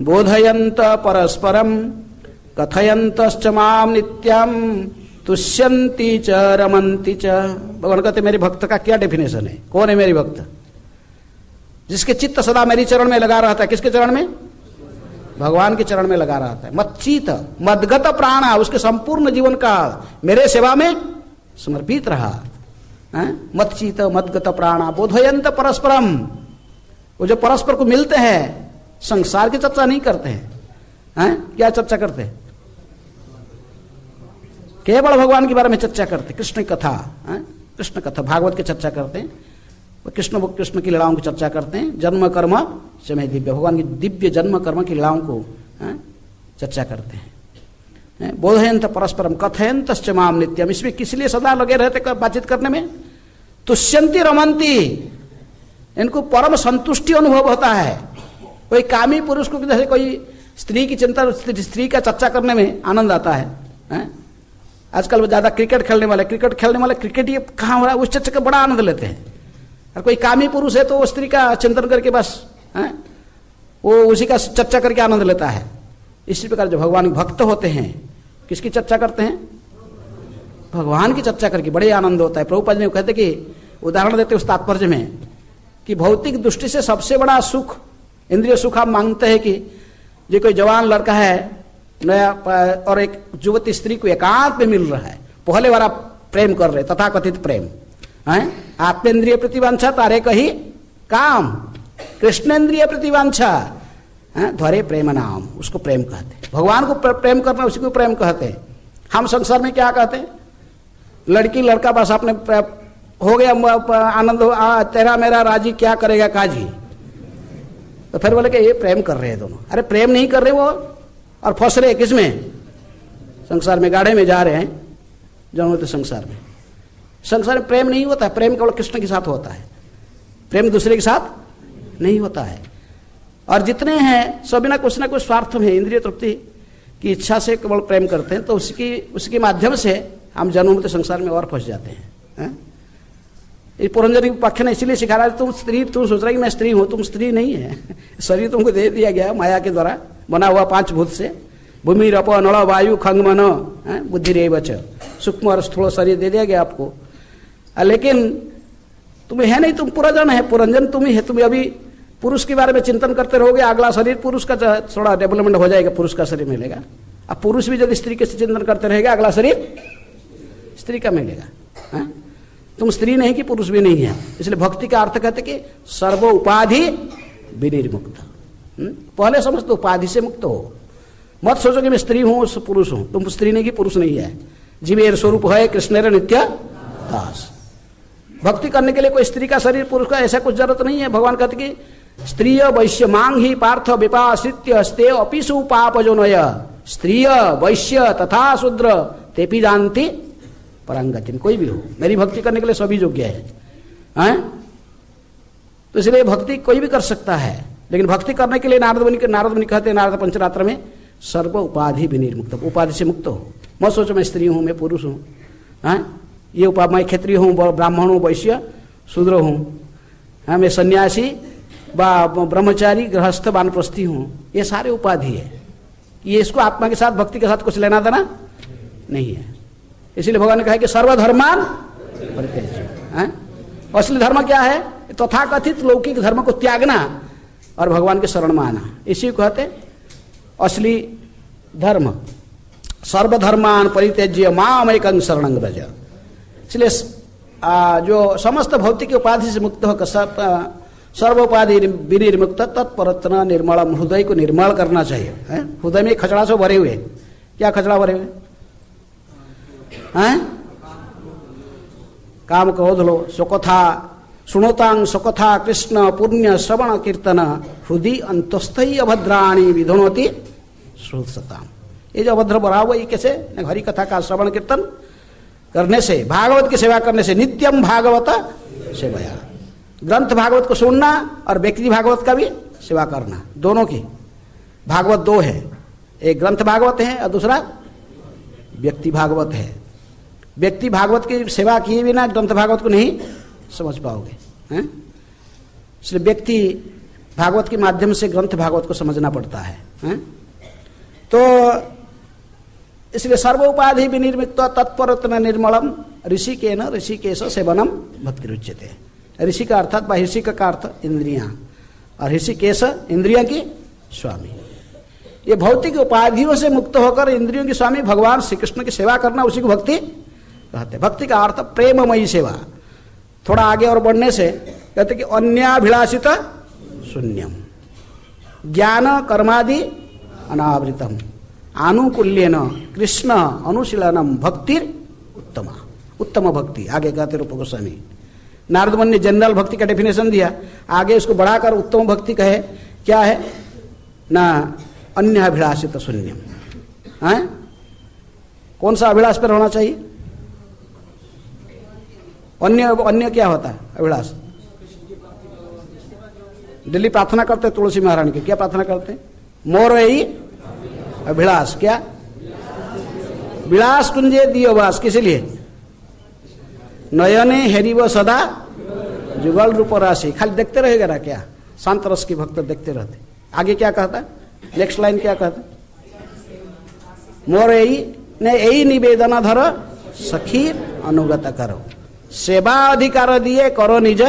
Speaker 1: बोधयंत परस्परम कथयंतश्च माम नित्यम तुष्यन्ति च रमन्ति च। भगवान कहते मेरे भक्त का क्या डेफिनेशन है, कौन है मेरी भक्त? जिसके चित्त सदा मेरी चरण में लगा रहता है। किसके चरण में? भगवान के चरण में लगा रहता है। मच्चित मदगत प्राणा, उसके संपूर्ण जीवन का मेरे सेवा में समर्पित रहा। मच्चित मदगत प्राणा बोधयंत परस्परम, वो जो परस्पर को मिलते हैं, संसार की चर्चा नहीं करते हैं। क्या चर्चा करते हैं? केवल भगवान के बारे में चर्चा करते, कृष्ण कथा, कृष्ण कथा भागवत की चर्चा करते हैं, कृष्ण की लीलाओं की चर्चा करते हैं। जन्म कर्म समय दिव्य, भगवान की दिव्य जन्म कर्म की लीलाओं को चर्चा करते हैं। बोधयंत परस्परम कथयंतश्च माम नित्यम, इसमें किस लिए सदा लगे रहते बातचीत करने में? तुष्यंति रमंती, इनको परम संतुष्टि अनुभव होता है। कोई कामी पुरुष को जैसे कोई स्त्री की चिंता, स्त्री का चर्चा करने में आनंद आता है। आजकल ज्यादा क्रिकेट खेलने वाले क्रिकेट ये कहाँ हो रहा है, उस चर्चा का बड़ा आनंद लेते हैं। और कोई कामी पुरुष है तो वो स्त्री का चिंतन करके बस वो उसी का चर्चा करके आनंद लेता है। इसी प्रकार जो भगवान भक्त होते हैं, किसकी चर्चा करते हैं? भगवान की चर्चा करके बड़े आनंद होता है। प्रभुपाद ने कहते कि उदाहरण देते उस तात्पर्य में कि भौतिक दृष्टि से सबसे बड़ा सुख, इंद्रिय सुख आप मांगते हैं कि जो कोई जवान लड़का है नया और एक युवती स्त्री को एकांत में मिल रहा है, पहले वाला प्रेम कर रहे, तथा कथित प्रेम है। आत्मेन्द्रिय प्रतिवांछा तारे कही काम, कृष्णेन्द्रिय प्रतिवांछा ध्वरे प्रेम नाम, उसको प्रेम कहते। भगवान को प्रेम करना उसी को प्रेम कहते हैं। हम संसार में क्या कहते हैं? लड़की लड़का बस अपने हो गया आनंद, तेरा मेरा राजी क्या करेगा काजी। तो फिर बोले कि ये प्रेम कर रहे हैं दोनों। अरे प्रेम नहीं कर रहे वो, और फंस रहे किसमें? संसार में, गाढ़े में जा रहे हैं जन्म तो संसार में। संसार में प्रेम नहीं होता है, प्रेम केवल कृष्ण के साथ होता है, प्रेम दूसरे के साथ नहीं होता है। और जितने हैं सभी ना कुछ स्वार्थ में, इंद्रिय तृप्ति की इच्छा से केवल प्रेम करते हैं, तो उसके माध्यम से हम जन्म तो संसार में और फंस जाते हैं। ये पुरंजन पक्ष ने इसीलिए सिखा रहा है, तुम सोच रहा है कि मैं स्त्री हूं, तुम स्त्री नहीं है। शरीर तुमको दे दिया गया माया के द्वारा बना हुआ 5 भूत से, भूमि रप नल वायु खंग मन बुद्धि रे बच, सूक्ष्म और स्थूल शरीर दे दिया गया आपको। लेकिन तुम है नहीं, तुम पुरंजन है, पुरंजन तुम ही है। तुम अभी पुरुष के बारे में चिंतन करते रहोगे, अगला शरीर पुरुष का थोड़ा डेवलपमेंट हो जाएगा, पुरुष का शरीर मिलेगा। अब पुरुष भी यदि स्त्री के चिंतन करते रहेगा, अगला शरीर स्त्री का मिलेगा। तुम स्त्री नहीं कि पुरुष भी नहीं है। इसलिए भक्ति का अर्थ कहते कि सर्व उपाधि विनिर्मुक्त। पहले समझ तो उपाधि से मुक्त हो, मत सोचो कि मैं स्त्री हूं पुरुष हूं। तुम स्त्री नहीं कि पुरुष नहीं है, जीवेर स्वरूप है कृष्णेर नित्य दास। भक्ति करने के लिए कोई स्त्री का शरीर पुरुष का ऐसा कुछ जरूरत नहीं है। भगवान कहते कि स्त्रीय वैश्य मांग ही पार्थ विपाश्रित्य स्ते अपिसु पाप जो नय स्त्रीय वैश्य तथा शूद्र तेपी जानती परंगतिन। कोई भी हो, मेरी भक्ति करने के लिए सभी योग्य है। तो इसलिए भक्ति कोई भी कर सकता है, लेकिन भक्ति करने के लिए नारद मुनि कहते हैं नारद पंचरात्र में सर्व उपाधि विनिर्मुक्त, उपाधि से मुक्त हो। मत सोचो मैं स्त्री हूं, मैं पुरुष हूं, ये मैं क्षत्रिय हूं, ब्राह्मण हूं, वैश्य शूद्र हूं, मैं सन्यासी ब्रह्मचारी गृहस्थ वानप्रस्थी हूं। ये सारे उपाधि है, ये इसको आत्मा के साथ भक्ति के साथ कुछ लेना देना नहीं है। इसीलिए भगवान ने कहा कि सर्वधर्मान परित्यज्य। असली धर्म क्या है? तथाकथित लौकिक धर्म को त्यागना और भगवान के शरण में आना, इसी को कहते असली धर्म। सर्वधर्मान परित्यज्य माम एकं शरणं व्रज। इसलिए जो समस्त भौतिक उपाधि से मुक्त होकर सर्व उपाधि विनिर्मुक्त तत्परत्न निर्मलम, हृदय को निर्मल करना चाहिए। हृदय में खचड़ा से भरे हुए, क्या खचड़ा भरे हुए? काम क्रोध लो सुकथा सुनोतांग सुकथा कृष्ण पुण्य श्रवण कीर्तन हृदय अंतस्थई अभद्राणी विधुनोति श्रुतसताम। ये जो अभद्र भरा हुआ ये कैसे? हरि कथा का श्रवण कीर्तन करने से, भागवत की सेवा करने से, नित्यम भागवत सेवया, ग्रंथ भागवत को सुनना और व्यक्ति भागवत का भी सेवा करना, दोनों की। भागवत दो है, एक ग्रंथ भागवत है और दूसरा व्यक्ति भागवत है। व्यक्ति भागवत की सेवा किए बिना ग्रंथ भागवत को नहीं समझ पाओगे, हैं? इसलिए व्यक्ति भागवत के माध्यम से ग्रंथ भागवत को समझना पड़ता है, हैं? तो इसलिए सर्व उपाधि विनिर्मित तत्परत्न निर्मलम ऋषिकेन ऋषिकेश सेवनम भक्ति रुच्यते। ऋषि का अर्थात ऋषिक का अर्थ इंद्रियां, और ऋषिकेश इंद्रियों की स्वामी। ये भौतिक उपाधियों से मुक्त होकर इंद्रियों की स्वामी भगवान श्री कृष्ण की सेवा करना, उसी को भक्ति कहते हैं। भक्ति का अर्थ प्रेममयी सेवा। थोड़ा आगे और बढ़ने से कहते कि अन्याभिलाषित शून्यम ज्ञान कर्मादि अनावृतम आनुकूल्यन कृष्ण अनुशीलनम भक्तिर उत्तमा। उत्तम भक्ति आगे कहते रूप गोस्वामी। नारद मुनि ने जनरल भक्ति का डेफिनेशन दिया, आगे उसको बढ़ाकर उत्तम भक्ति कहे क्या है ना, अन्य अभिलाषित शून्यम। हैं? कौन सा अभिलाष पर होना चाहिए? अन्य क्या होता है अभिलाष? दिल्ली प्रार्थना करते तुलसी महारानी की, क्या प्रार्थना करते? मोर यही अभिलाष, क्या? विलास कुंजे दियो वास। किस लिए? नयने हेरिव सदा जुगल रूप राशि। खाली देखते रहेगा ना क्या? शांत रस की भक्त देखते रहते। आगे क्या कहता है? नेक्स्ट लाइन क्या कहता? मोर यही निवेदन धर सखीर अनुगत करो सेवा अधिकार दिए करो निज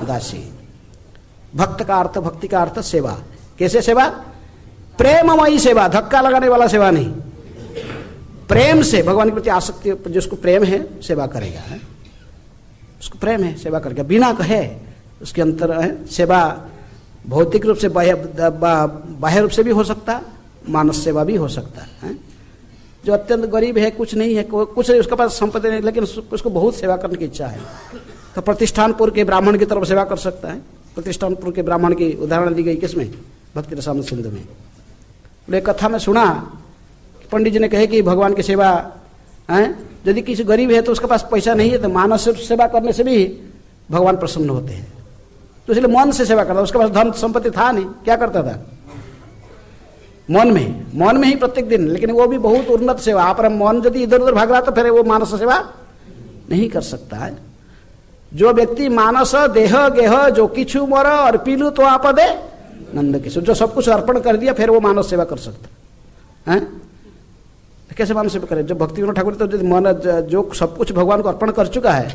Speaker 1: दासी। भक्त का अर्थ, भक्ति का अर्थ सेवा। कैसे सेवा? प्रेममयी सेवा, धक्का लगाने वाला सेवा नहीं। प्रेम से भगवान के प्रति आसक्ति, जिसको प्रेम है सेवा करेगा, है? उसको प्रेम है सेवा करेगा, बिना कहे। उसके अंतर है सेवा भौतिक रूप से, बाह्य रूप से भी हो सकता, मानस सेवा भी हो सकता है। जो अत्यंत गरीब है, कुछ नहीं है, कुछ उसके पास संपत्ति नहीं, लेकिन उसको बहुत सेवा करने की इच्छा है, तो प्रतिष्ठानपुर के ब्राह्मण की तरफ सेवा कर सकता है। प्रतिष्ठानपुर के ब्राह्मण की उदाहरण दी गई किसमें? भक्ति रसामृत सिंधु में। बोले कथा में सुना, पंडित जी ने कहे कि भगवान की सेवा है, यदि किसी गरीब है तो उसके पास पैसा नहीं है, तो मानस सेवा करने से भी भगवान प्रसन्न होते हैं। तो इसलिए मन से सेवा करता। उसके पास धन संपत्ति था नहीं, क्या करता था? मन में ही प्रत्येक दिन। लेकिन वो भी बहुत उन्नत सेवा। आप मन यदि इधर उधर भाग रहा तो फिर वो मानस सेवा नहीं कर सकता है। जो व्यक्ति मानस देह गेह जो किछु मोर अर्पिलु तो आप दे नंद किशोर, जो सब कुछ अर्पण कर दिया, फिर वो मानस सेवा कर सकता है। कैसे मानस सेवा करे? जब भक्ति विनोद ठाकुर तो मन जो सब कुछ भगवान को अर्पण कर चुका है,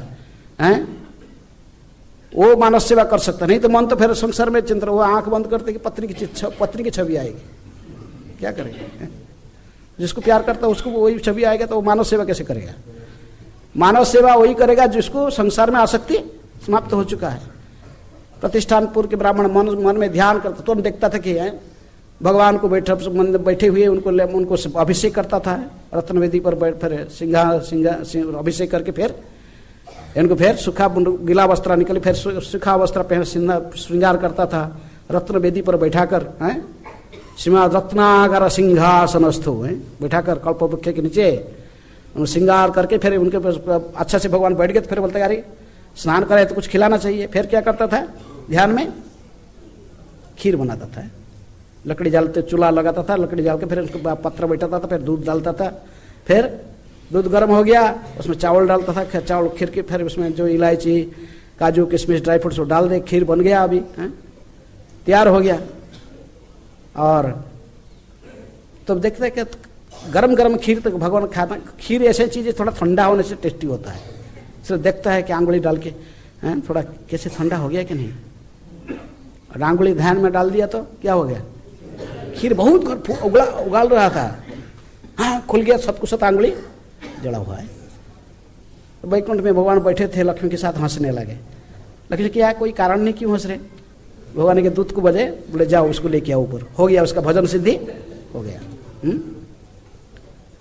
Speaker 1: वो मानस सेवा कर सकता। नहीं तो मन तो फिर संसार में चिंतन, वो आंख बंद करते कि पत्नी की छवि आएगी, क्या करेगा? जिसको प्यार करता है उसको वही छवि आएगा, तो वो मानव सेवा कैसे करेगा? मानव सेवा वही करेगा जिसको संसार में आसक्ति समाप्त हो चुका है। प्रतिष्ठानपुर के ब्राह्मण मन में ध्यान करता, तो देखता था कि भगवान को बैठे हुए उनको अभिषेक करता था रत्न वेदी पर बैठ, फिर सिंहा अभिषेक करके फिर सूखा गीला वस्त्र निकले, फिर सूखा वस्त्र पहन श्रृंगार करता था, रत्न वेदी पर बैठाकर सीमा रत्नागर सिंहासनस्थो बैठाकर कल्प वृक्ष के नीचे श्रृंगार करके फिर उनके अच्छा से भगवान बैठ गए। तो फिर बोलते यार स्नान करे तो कुछ खिलाना चाहिए। फिर क्या करता था? ध्यान में खीर बनाता था, लकड़ी जालते चूल्हा लगाता था, लकड़ी जाल के फिर उसको पत्र बैठाता था, फिर दूध डालता था, फिर दूध गर्म हो गया उसमें चावल डालता था, चावल खीर के फिर उसमें जो इलायची काजू किशमिश ड्राई फ्रूट्स डाल दे, खीर बन गया, अभी तैयार हो गया। और तो देखते हैं कि गरम गरम खीर तो भगवान खाना, खीर ऐसी चीज़ है थोड़ा ठंडा होने से टेस्टी होता है। इसलिए देखता है कि आंगुली डाल के थोड़ा कैसे ठंडा हो गया कि नहीं, और आंगुली ध्यान में डाल दिया तो क्या हो गया? खीर बहुत उगाल रहा था, हाँ खुल गया, सब कुछ आंगुली जड़ा हुआ है। तो वैकुंठ में भगवान बैठे थे, लक्ष्मी के साथ हंसने लगे। लक्ष्मी क्या कोई कारण नहीं, क्यों हंस रहे? भगवान के दूत को बजे, बोले जाओ उसको लेके आओ ऊपर, हो गया उसका भजन सिद्धि हो गया।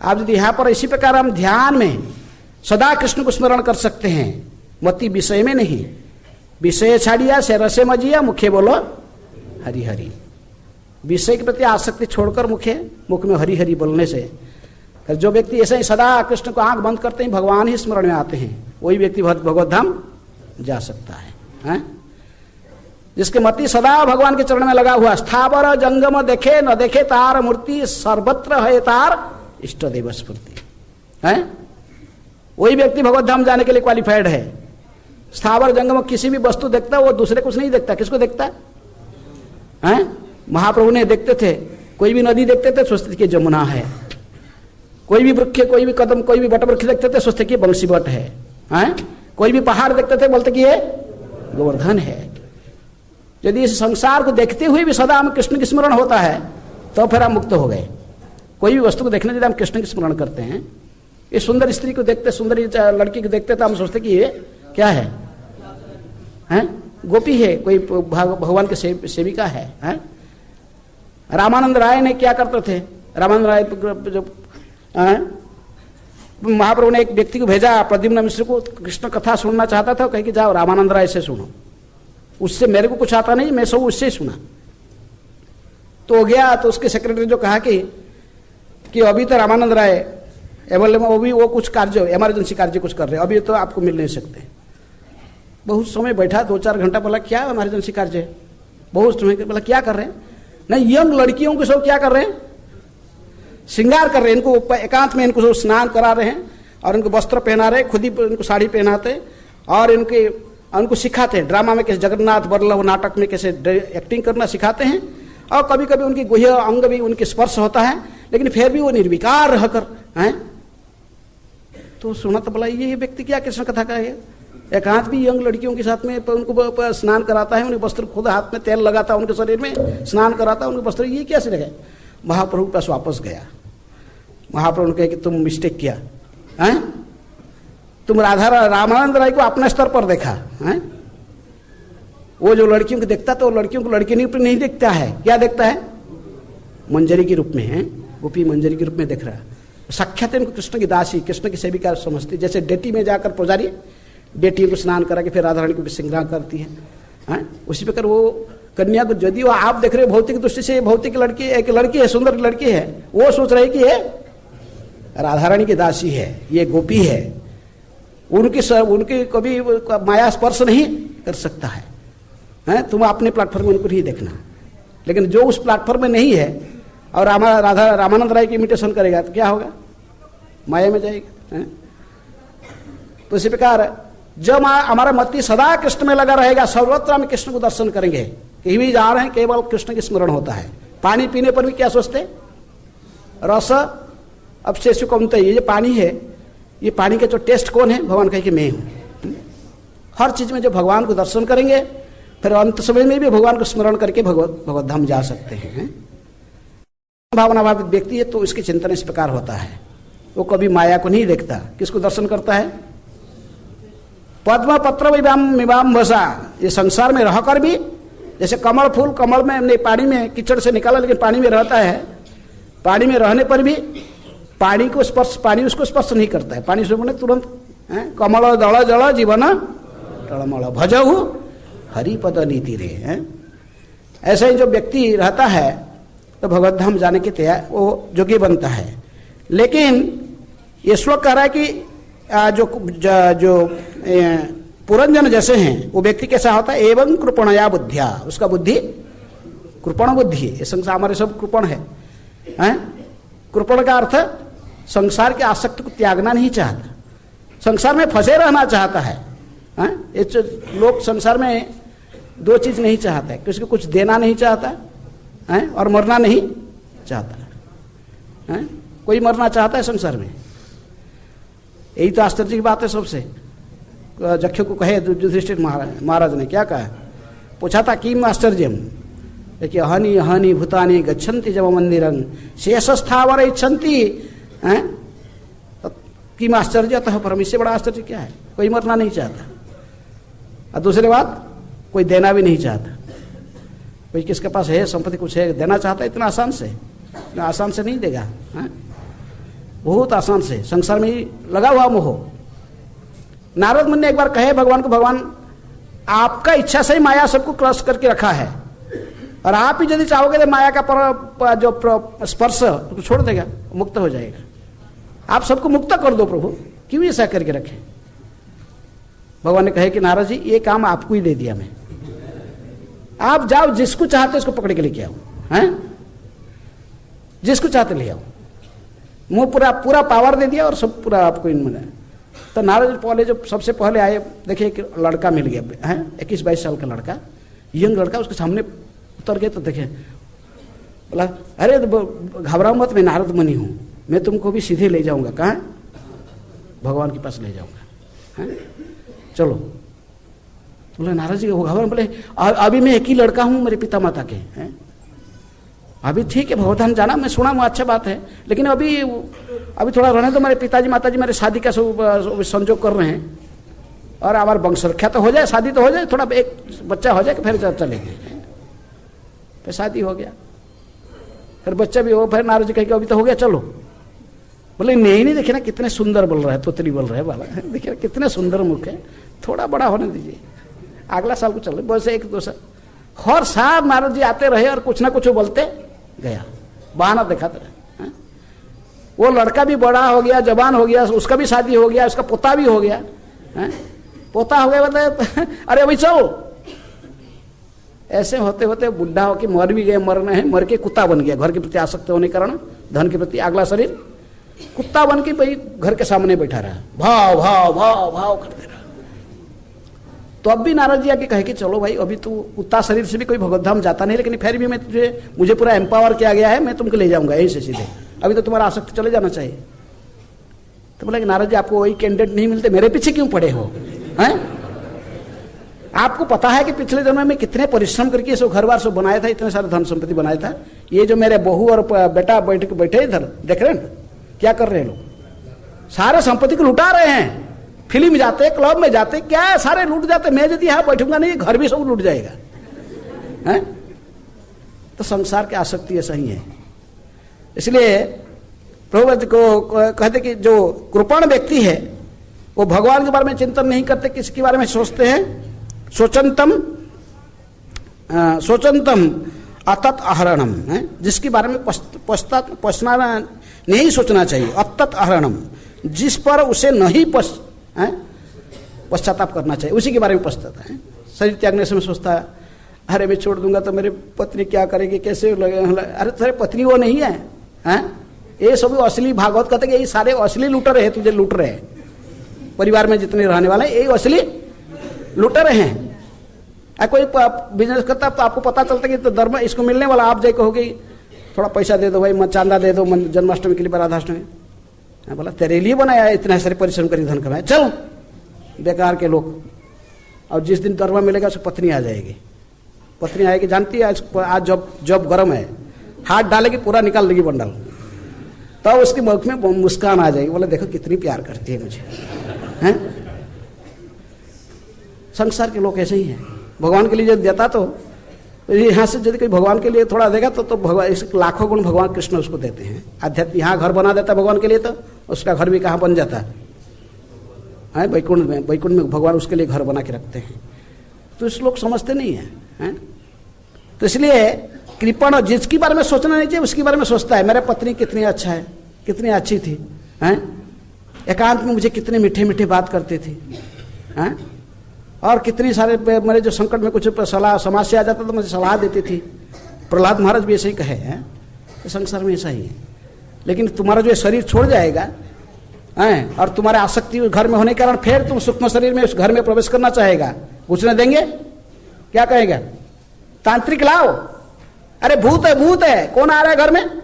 Speaker 1: आप यदि यहाँ पर इसी प्रकार हम ध्यान में सदा कृष्ण को स्मरण कर सकते हैं, मति विषय में नहीं, विषय छाड़िया से रसे मजिया मुखे बोलो हरि हरि। विषय के प्रति आसक्ति छोड़कर मुख में हरि हरि बोलने से, जो व्यक्ति ऐसे ही सदा कृष्ण को आंख बंद करते ही भगवान ही स्मरण में आते हैं, वही व्यक्ति भगवत धाम जा सकता है। जिसके मति सदा भगवान के चरण में लगा हुआ, स्थावर जंगम देखे न देखे तार मूर्ति, सर्वत्र है तार इष्ट देव स्फूर्ति है, वही व्यक्ति भगवत धाम जाने के लिए क्वालिफाइड है। स्थावर जंगम किसी भी वस्तु देखता है वो दूसरे कुछ नहीं देखता, किसको देखता है? महाप्रभु ने देखते थे, कोई भी नदी देखते थे सोचते थे कि जमुना है, कोई भी वृक्ष, कोई भी कदम, कोई भी बट वृक्ष देखते थे सोचते कि बंशीवट है, कोई भी पहाड़ देखते थे बोलते कि ये गोवर्धन है। यदि इस संसार को देखते हुए भी सदा हम कृष्ण की स्मरण होता है तो फिर हम मुक्त हो गए। कोई भी वस्तु को देखने के लिए हम कृष्ण की स्मरण करते हैं। इस सुंदर स्त्री को देखते, सुंदर लड़की को देखते तो हम सोचते कि ये क्या है? गोपी है, कोई भगवान के सेविका है? रामानंद राय ने क्या करते थे? रामानंद राय जो महाप्रभु ने एक व्यक्ति को भेजा, प्रद्युम्न मिश्र को, कृष्ण कथा सुनना चाहता था, कहे कि जाओ रामानंद राय से सुनो, उससे मेरे को कुछ आता नहीं, मैं सब उससे ही सुना। तो गया तो उसके सेक्रेटरी जो कहा कि अभी तो रामानंद राय अवेलेबल, वो कुछ कार्य, इमरजेंसी कार्य कुछ कर रहे हैं, अभी तो आपको मिल नहीं सकते। बहुत समय बैठा, 2-4 घंटा, बोला क्या इमरजेंसी कार्य है? बहुत समय बोला क्या कर रहे हैं? नहीं, यंग लड़कियों को सब क्या कर रहे हैं? श्रृंगार कर रहे हैं, इनको एकांत में इनको सब स्नान करा रहे हैं और इनको वस्त्र पहना रहे, खुद ही इनको साड़ी पहनाते और उनको सिखाते हैं। ड्रामा में कैसे, जगन्नाथ बल्लभ नाटक में कैसे एक्टिंग करना सिखाते हैं, और कभी कभी उनकी गुह्य अंग भी उनके स्पर्श होता है, लेकिन फिर भी वो निर्विकार रहकर हैं। तो सुना तो बोला ये व्यक्ति क्या कृष्ण कथा का है? एकांत भी यंग लड़कियों के साथ में उनको स्नान कराता है, उनके वस्त्र, खुद हाथ में तेल लगाता है, उनके शरीर में स्नान कराता है, उनके वस्त्र, ये क्या से लगे? महाप्रभु के पास वापस गया। महाप्रभु ने कहा कि तुम मिस्टेक किया है, तुम रामानंद राय को अपने स्तर पर देखा है। वो जो लड़कियों को देखता तो लड़कियों को लड़की नहीं देखता है, क्या देखता है? मंजरी के रूप में है, गोपी मंजरी के रूप में देख रहा है। साक्षात इनको कृष्ण की दासी, कृष्ण की सेविका समझती। जैसे डेटी में जाकर पुजारी बेटी को स्नान करा के फिर राधा रानी को भी श्रृंगार करती है, उसी प्रकार वो कन्या को, यदि वो आप देख रहे हो भौतिक दृष्टि से, भौतिक लड़की, एक लड़की है, सुंदर लड़की है, वो सोच रहे कि ये राधा रानी की दासी है, ये गोपी है, उनकी कभी माया स्पर्श नहीं कर सकता है। तुम अपने प्लेटफॉर्म में उनको नहीं देखना। लेकिन जो उस प्लेटफॉर्म में नहीं है और रामानंद राय की इमिटेशन करेगा तो क्या होगा? माया में जाएगा। तो इसी प्रकार जब हमारा मति सदा कृष्ण में लगा रहेगा, सर्वत्र हम कृष्ण को दर्शन करेंगे। कहीं भी जा रहे हैं केवल कृष्ण की स्मरण होता है। पानी पीने पर भी क्या सोचते? रस अब से सुकमते, ये जो पानी है, ये पानी का जो टेस्ट कौन है? भगवान कहे कि मैं हूं। हर चीज में जो भगवान को दर्शन करेंगे, फिर अंत समय में भी भगवान को स्मरण करके भगवत धाम जा सकते हैं। भावना भावित व्यक्ति है तो इसके चिंतन इस प्रकार होता है, वो कभी माया को नहीं देखता। किसको दर्शन करता है? पद्म पत्र विवाम भसा, ये संसार में रहकर भी, जैसे कमल फूल, कमल में नहीं, पानी में कीचड़ से निकाला लेकिन पानी में रहता है, पानी में रहने पर भी पानी को स्पर्श, पानी उसको स्पर्श नहीं करता है। पानी से बोले तुरंत कमल दल जल जीवन टलमल भजहु हरिपद नीति रे। ऐसा ही जो व्यक्ति रहता है तो भगवत धाम जाने के तैयार वो योग्य बनता है। लेकिन ये श्लोक कह रहा है कि जो पुरंजन जैसे हैं वो व्यक्ति कैसा होता है? एवं कृपणया बुद्धिया, उसका बुद्धि कृपण बुद्धि है। संसार हमारे सब कृपण है। कृपण का अर्थ संसार के आसक्ति को त्यागना नहीं चाहता, संसार में फंसे रहना चाहता है। लोग संसार में दो चीज नहीं चाहते, किसी को कुछ देना नहीं चाहता और मरना नहीं चाहता। कोई मरना चाहता है संसार में? यही तो आश्चर्य की बात है सबसे। जख्य को कहे युधिष्ठिर महाराज ने क्या कहा, पूछा था किम आश्चर्यम, देखिए हनी हनी भूतानी गच्छन्ति जब मंदिरं शेषस्थावर इच्छन्ति, किम आश्चर्य तो परम, इससे बड़ा आश्चर्य क्या है? कोई मरना नहीं चाहता। और दूसरी बात, कोई देना भी नहीं चाहता। कोई किसके पास है संपत्ति, कुछ है, देना चाहता है इतना आसान से? इतना आसान से नहीं देगा, बहुत आसान से। संसार में ही लगा हुआ मोह। नारद मुनि ने एक बार कहे भगवान को, भगवान आपका इच्छा से ही माया सबको क्रॉस करके रखा है, और आप ही यदि चाहोगे तो माया का जो स्पर्श तो छोड़ देगा, मुक्त हो जाएगा। आप सबको मुक्त कर दो प्रभु, क्यों ऐसा करके रखे? भगवान ने कहे कि नारद जी ये काम आपको ही दे दिया मैं, आप जाओ, जिसको चाहते उसको पकड़ के लेके आओ, हैं, जिसको चाहते ले आओ। मुंह पूरा पूरा पावर दे दिया और सब पूरा आपको इनमें। तो नारद पहले जो सबसे पहले आए, देखिए एक लड़का मिल गया है, 21-22 साल का लड़का, यंग लड़का, उसके सामने उतर गए। तो देखे, बोला अरे घबराओ मत, मैं नारद मुनि हूँ, मैं तुमको भी सीधे ले जाऊंगा। कहाँ? भगवान के पास ले जाऊंगा, हैं, चलो। बोले नारद जी घबराओ, बोले अभी मैं एक ही लड़का हूँ मेरे पिता माता के, हैं, अभी ठीक है भगवधाम जाना, मैं सुना हूँ अच्छा बात है, लेकिन अभी थोड़ा रहने तो, मेरे पिताजी माताजी मेरे शादी का सब संजोग कर रहे हैं, और हमारा वंश रक्षा तो हो जाए, शादी तो हो जाए, थोड़ा एक बच्चा हो जाए फिर चलेंगे। फिर शादी हो गया, फिर बच्चा भी हो, फिर नारद जी कहेगा अभी तो हो गया, चलो। बोले नहीं, देखिए ना कितने सुंदर बोल रहा है, पुत्री बोल रहा है वाला, देखिए कितने सुंदर मुख है, थोड़ा बड़ा होने दीजिए, अगला साल को चलो। बस एक दो साल हर साल नारद जी आते रहे और कुछ ना कुछ बोलते गया, बहाना दिखाते रहे। वो लड़का भी बड़ा हो गया, जवान हो गया, उसका भी शादी हो गया, उसका पोता भी हो गया, पोता हो गया, मतलब अरे अभी चलो। ऐसे होते होते बुढ़ा होके मर भी गए, मरना है, मर के कुत्ता बन गया, घर के प्रति आसक्त होने के कारण, धन के प्रति, अगला शरीर कुत्ता बन के भाई घर के सामने बैठा रहा, भाव भाव भाव भाव करते रहा। तो अब भी नारद जी आके कहे कि चलो भाई, अभी तो कुत्ता शरीर से भी कोई भगवतधाम जाता नहीं, लेकिन फिर भी मैं मुझे पूरा एम्पावर किया गया है, मैं तुमको ले जाऊंगा यही से सीधे, अभी तो तुम्हारा आसक्त चले जाना चाहिए। तो बोला कि नारद जी आपको वही कैंडिडेट नहीं मिलते, मेरे पीछे क्यों पड़े हो, हैं? आपको पता है कि पिछले जन्म में कितने परिश्रम करके सब घर बार सब बनाया था, इतने सारे धन संपत्ति बनाया था। ये जो मेरे बहू और बेटा बैठे इधर देख रहे हैं क्या कर रहे हैं लोग, सारे संपत्ति को लुटा रहे हैं, फिल्म जाते, क्लब में जाते, क्या सारे लूट जाते। मैं यदि यहाँ बैठूंगा नहीं, घर भी सब लूट जाएगा, हैं? तो संसार की आसक्ति ऐसा ही है। इसलिए प्रभुपाद को कहते कि जो कृपण व्यक्ति है वो भगवान के बारे में चिंतन नहीं करते, किसके बारे में सोचते हैं? सोचंतम अतत अहरणम, है, जिसके बारे में पछताना नहीं सोचना चाहिए। अतत अहरणम, जिस पर उसे नहीं पश्चाताप करना चाहिए, उसी के बारे में पछताता है। शरीर त्यागने से मैं सोचता है अरे मैं छोड़ दूंगा तो मेरी पत्नी क्या करेगी, कैसे लगे। अरे तेरे पत्नी वो नहीं है, हैं? ये सभी असली, भागवत कहते हैं ये सारे असली लूटर है, तुझे लूट रहे हैं। परिवार में जितने रहने वाले हैं ये असली लूटर हैं। कोई बिजनेस करता तो आपको पता चलता कि तो धर्म इसको मिलने वाला, आप जाए कहोगे थोड़ा पैसा दे दो भाई, चांदा दे दो जन्माष्टमी के लिए, राधाष्टमी। बोला तेरे लिए बनाया है, इतना सारे परिश्रम करी धन कमाए, चल बेकार के लोग। और जिस दिन दरबार मिलेगा उसको पत्नी आ जाएगी, पत्नी आएगी, जानती है आज जब गर्म है, हाथ डालेगी पूरा निकाल देगी बंडल, तो उसकी मुख में मुस्कान आ जाएगी, बोले देखो कितनी प्यार करती है मुझे, हैं? संसार के लोग ऐसे ही हैं। भगवान के लिए जब देता तो यहाँ से यदि कोई भगवान के लिए थोड़ा देगा तो भगवान, इस लाखों गुण भगवान कृष्ण उसको देते हैं। आध्यात्म यहाँ घर बना देता भगवान के लिए तो उसका घर भी कहाँ बन जाता है, वैकुंठ में भगवान उसके लिए घर बना के रखते हैं। तो इस लोग समझते नहीं है। तो इसलिए कृपण, जिसके बारे में सोचना नहीं चाहिए उसके बारे में सोचता है। मेरा पत्नी कितनी अच्छा है, कितनी अच्छी थी, हैं? एकांत में मुझे कितने मीठे मीठे बात करती थी, हैं? और कितनी सारे मेरे जो संकट में कुछ सलाह समस्या आ जाता तो मुझे सलाह देती थी। प्रहलाद महाराज भी ऐसे ही कहे हैं, तो संसार में ऐसा ही है। लेकिन तुम्हारा जो शरीर छोड़ जाएगा, हैं, और तुम्हारे आसक्ति घर में होने के कारण फिर तुम सूक्ष्म शरीर में उस घर में प्रवेश करना चाहेगा, पूछने देंगे, क्या कहेगा? तांत्रिक लाओ, अरे भूत है, भूत है, कौन आ रहा है घर में?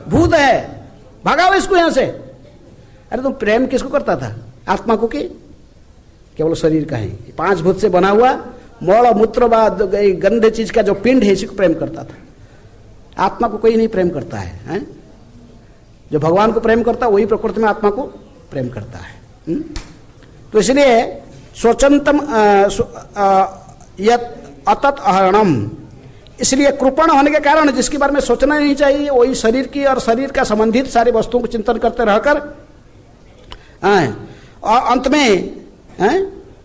Speaker 1: भूत है, भगाओ इसको यहां से। अरे तुम प्रेम किसको करता था? आत्मा को, की केवल शरीर का है, 5 भूत से बना हुआ मल मूत्र गंदे चीज का जो पिंड है इसी को प्रेम करता था। आत्मा को कोई नहीं प्रेम करता है, जो भगवान को प्रेम करता है वही प्रकृति में आत्मा को प्रेम करता है। तो इसलिए स्वचंतम अतत अहरणम, इसलिए कृपण होने के कारण जिसके बारे में सोचना नहीं चाहिए वही शरीर की और शरीर का संबंधित सारी वस्तुओं को चिंतन करते रहकर और अंत में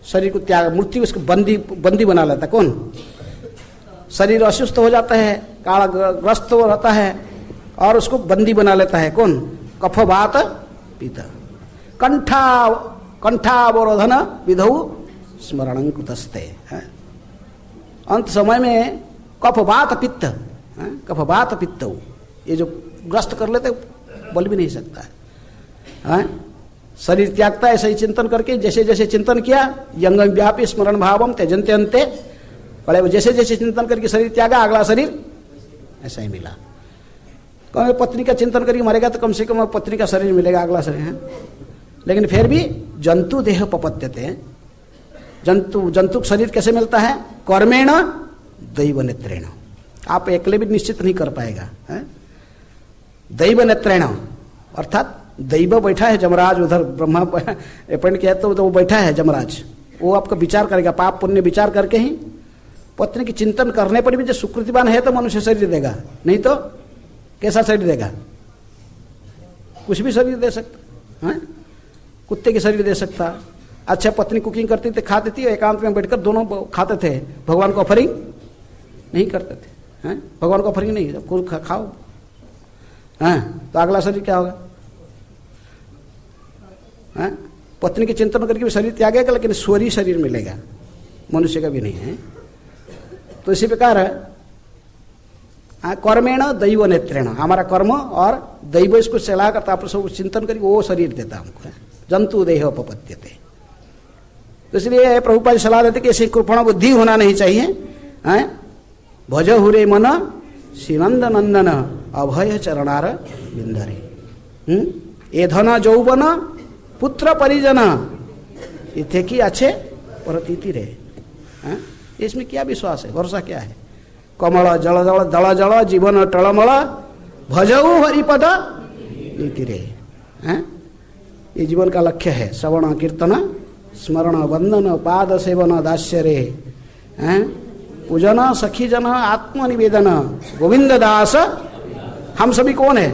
Speaker 1: शरीर को त्याग, मृत्यु उसको बंदी बना लेता। कौन? शरीर अस्वस्थ हो जाता है, कालग्रस्त हो रहता है और उसको बंदी बना लेता है। कौन? कफ वात पित्त। कंठावरोधन विधौ स्मरणं कुतस्ते। अंत समय में कफवात पित्त, कफवात पित्त ये जो ग्रस्त कर लेते बोल भी नहीं सकता है, शरीर त्यागता है सही चिंतन करके। जैसे जैसे चिंतन किया यंग व्यापी स्मरण भावम त्यजन्ते अंते, बड़े जैसे जैसे चिंतन करके शरीर त्यागा, अगला शरीर ऐसा ही मिला। कौन पत्नी का चिंतन करके मरेगा तो कम से कम पत्नी का शरीर मिलेगा, अगला शरीर है। लेकिन फिर भी जंतु देह पपत्यते हैं, जंतु शरीर कैसे मिलता है? कर्मेण दैव नेत्रेण। आप अकेले भी निश्चित नहीं कर पाएगा, दैव नेत्रेण अर्थात दैव बैठा है जमराज उधर, ब्रह्मा अपॉइंट किया तो वो बैठा है जमराज, वो आपका विचार करेगा, पाप पुण्य विचार करके ही। पत्नी की चिंतन करने पर भी जो सुकृतिवान है तो मनुष्य शरीर देगा, नहीं तो कैसा शरीर देगा? कुछ भी शरीर दे सकता है, कुत्ते की शरीर दे सकता। अच्छा पत्नी कुकिंग करती थी, खाती थी, एकांत में बैठकर दोनों खाते थे, भगवान को ऑफरिंग नहीं करते थे, हैं? भगवान को ऑफरिंग नहीं, कुछ खाओ, हैं? तो अगला शरीर क्या होगा? हैं? पत्नी के चिंतन करके भी शरीर त्यागेगा, लेकिन स्वरी शरीर मिलेगा, मनुष्य का भी नहीं है। तो इसी प्रकार कर्मेण दैव नेत्रेण, हमारा कर्म और दैव इसको चला करता आप सब चिंतन करके वो शरीर देता हमको, जंतु देह उपपद्यते। तो इसलिए प्रभुपाद सलाह देते कि ऐसी कृपण बुद्धि होना नहीं चाहिए। भज हुरे मन शिवंद नंदन अभय चरणार बिंदरे। ए धन जौवन पुत्र परिजन इथे की अच्छे परतीति रे। इसमें क्या विश्वास है, भरोसा क्या है? कमल जल जल दल जल जीवन टलमल भजऊ हरिपद नीति रे। ये जीवन का लक्ष्य है, श्रवण कीर्तन स्मरण वंदन पाद सेवन दास्य रे, पूजन सखी जन आत्मनिवेदन गोविंद दास। हम सभी कौन है?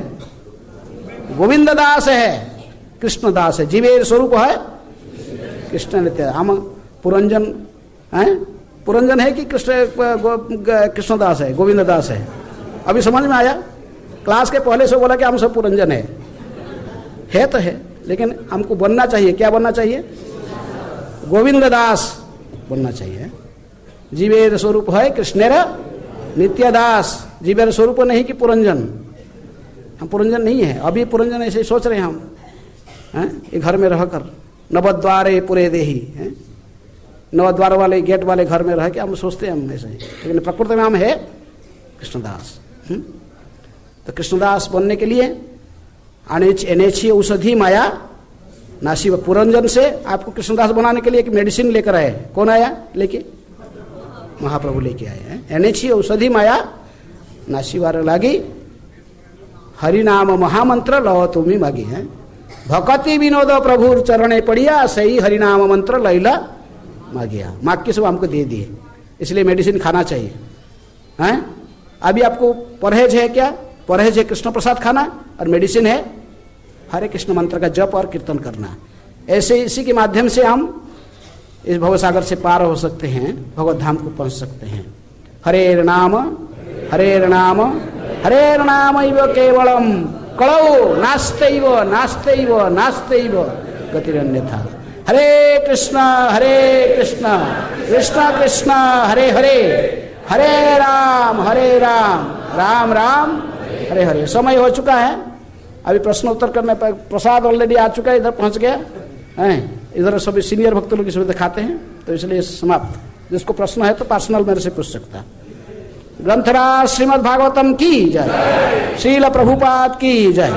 Speaker 1: गोविंद दास है, कृष्ण दास है, जीवेर स्वरूप है कृष्ण नित्य। हम पुरंजन है, पुरंजन है कि कृष्ण दास है, गोविंद दास है? अभी समझ में आया? क्लास के पहले से बोला कि हम सब पुरंजन है तो है, लेकिन हमको बनना चाहिए, क्या बनना चाहिए? गोविंद दास बनना चाहिए। जीवेर स्वरूप है कृष्णेर नित्य दास, जीवेर स्वरूप नहीं कि पुरंजन। हम पुरंजन नहीं है, अभी पुरंजन ऐसे सोच रहे हैं हम, ये घर में रहकर नवद्वारे पूरे देही, नवद्वार वाले गेट वाले घर में रह के हम सोचते हैं हम ऐसे, लेकिन प्रकृति में हम है कृष्णदास। तो कृष्णदास बनने के लिए अनेच्छी औषधि माया नाशिव। पुरंजन से आपको कृष्णदास बनाने के लिए एक मेडिसिन लेकर आए, कौन आया लेके? महाप्रभु लेके आए हैं। अनेच्छी औषधि माया नाशिवार लागी, हरि नाम महामंत्र लो तुम्ही मागी है। भक्ति विनोद प्रभुर चरणे पड़िया, सही हरि नाम मंत्र लैला मागिया। माग के सब हमको दे दिए, इसलिए मेडिसिन खाना चाहिए। हैं? अभी आपको परहेज है क्या? परहेज है कृष्ण प्रसाद खाना, और मेडिसिन है हरे कृष्ण मंत्र का जप और कीर्तन करना। ऐसे इसी के माध्यम से हम इस भवसागर से पार हो सकते हैं, भगवत धाम को पहुंच सकते हैं। हरेर नाम हरेर नाम हरेर नाम केवलम कलौ नास्तेव नास्तेव नास्तेव गतिरन्यथा। हरे कृष्ण कृष्ण कृष्ण हरे हरे, हरे राम राम राम हरे हरे। समय हो चुका है, अभी प्रश्न उत्तर करने पर प्रसाद ऑलरेडी आ चुका है, इधर पहुंच गया है। इधर सभी सीनियर भक्त लोग इसमें दिखाते हैं, तो इसलिए समाप्त। जिसको प्रश्न है तो पर्सनल मेरे से पूछ सकता। ग्रंथराज श्रीमद् भागवतम की जय, श्रील प्रभुपाद की जय।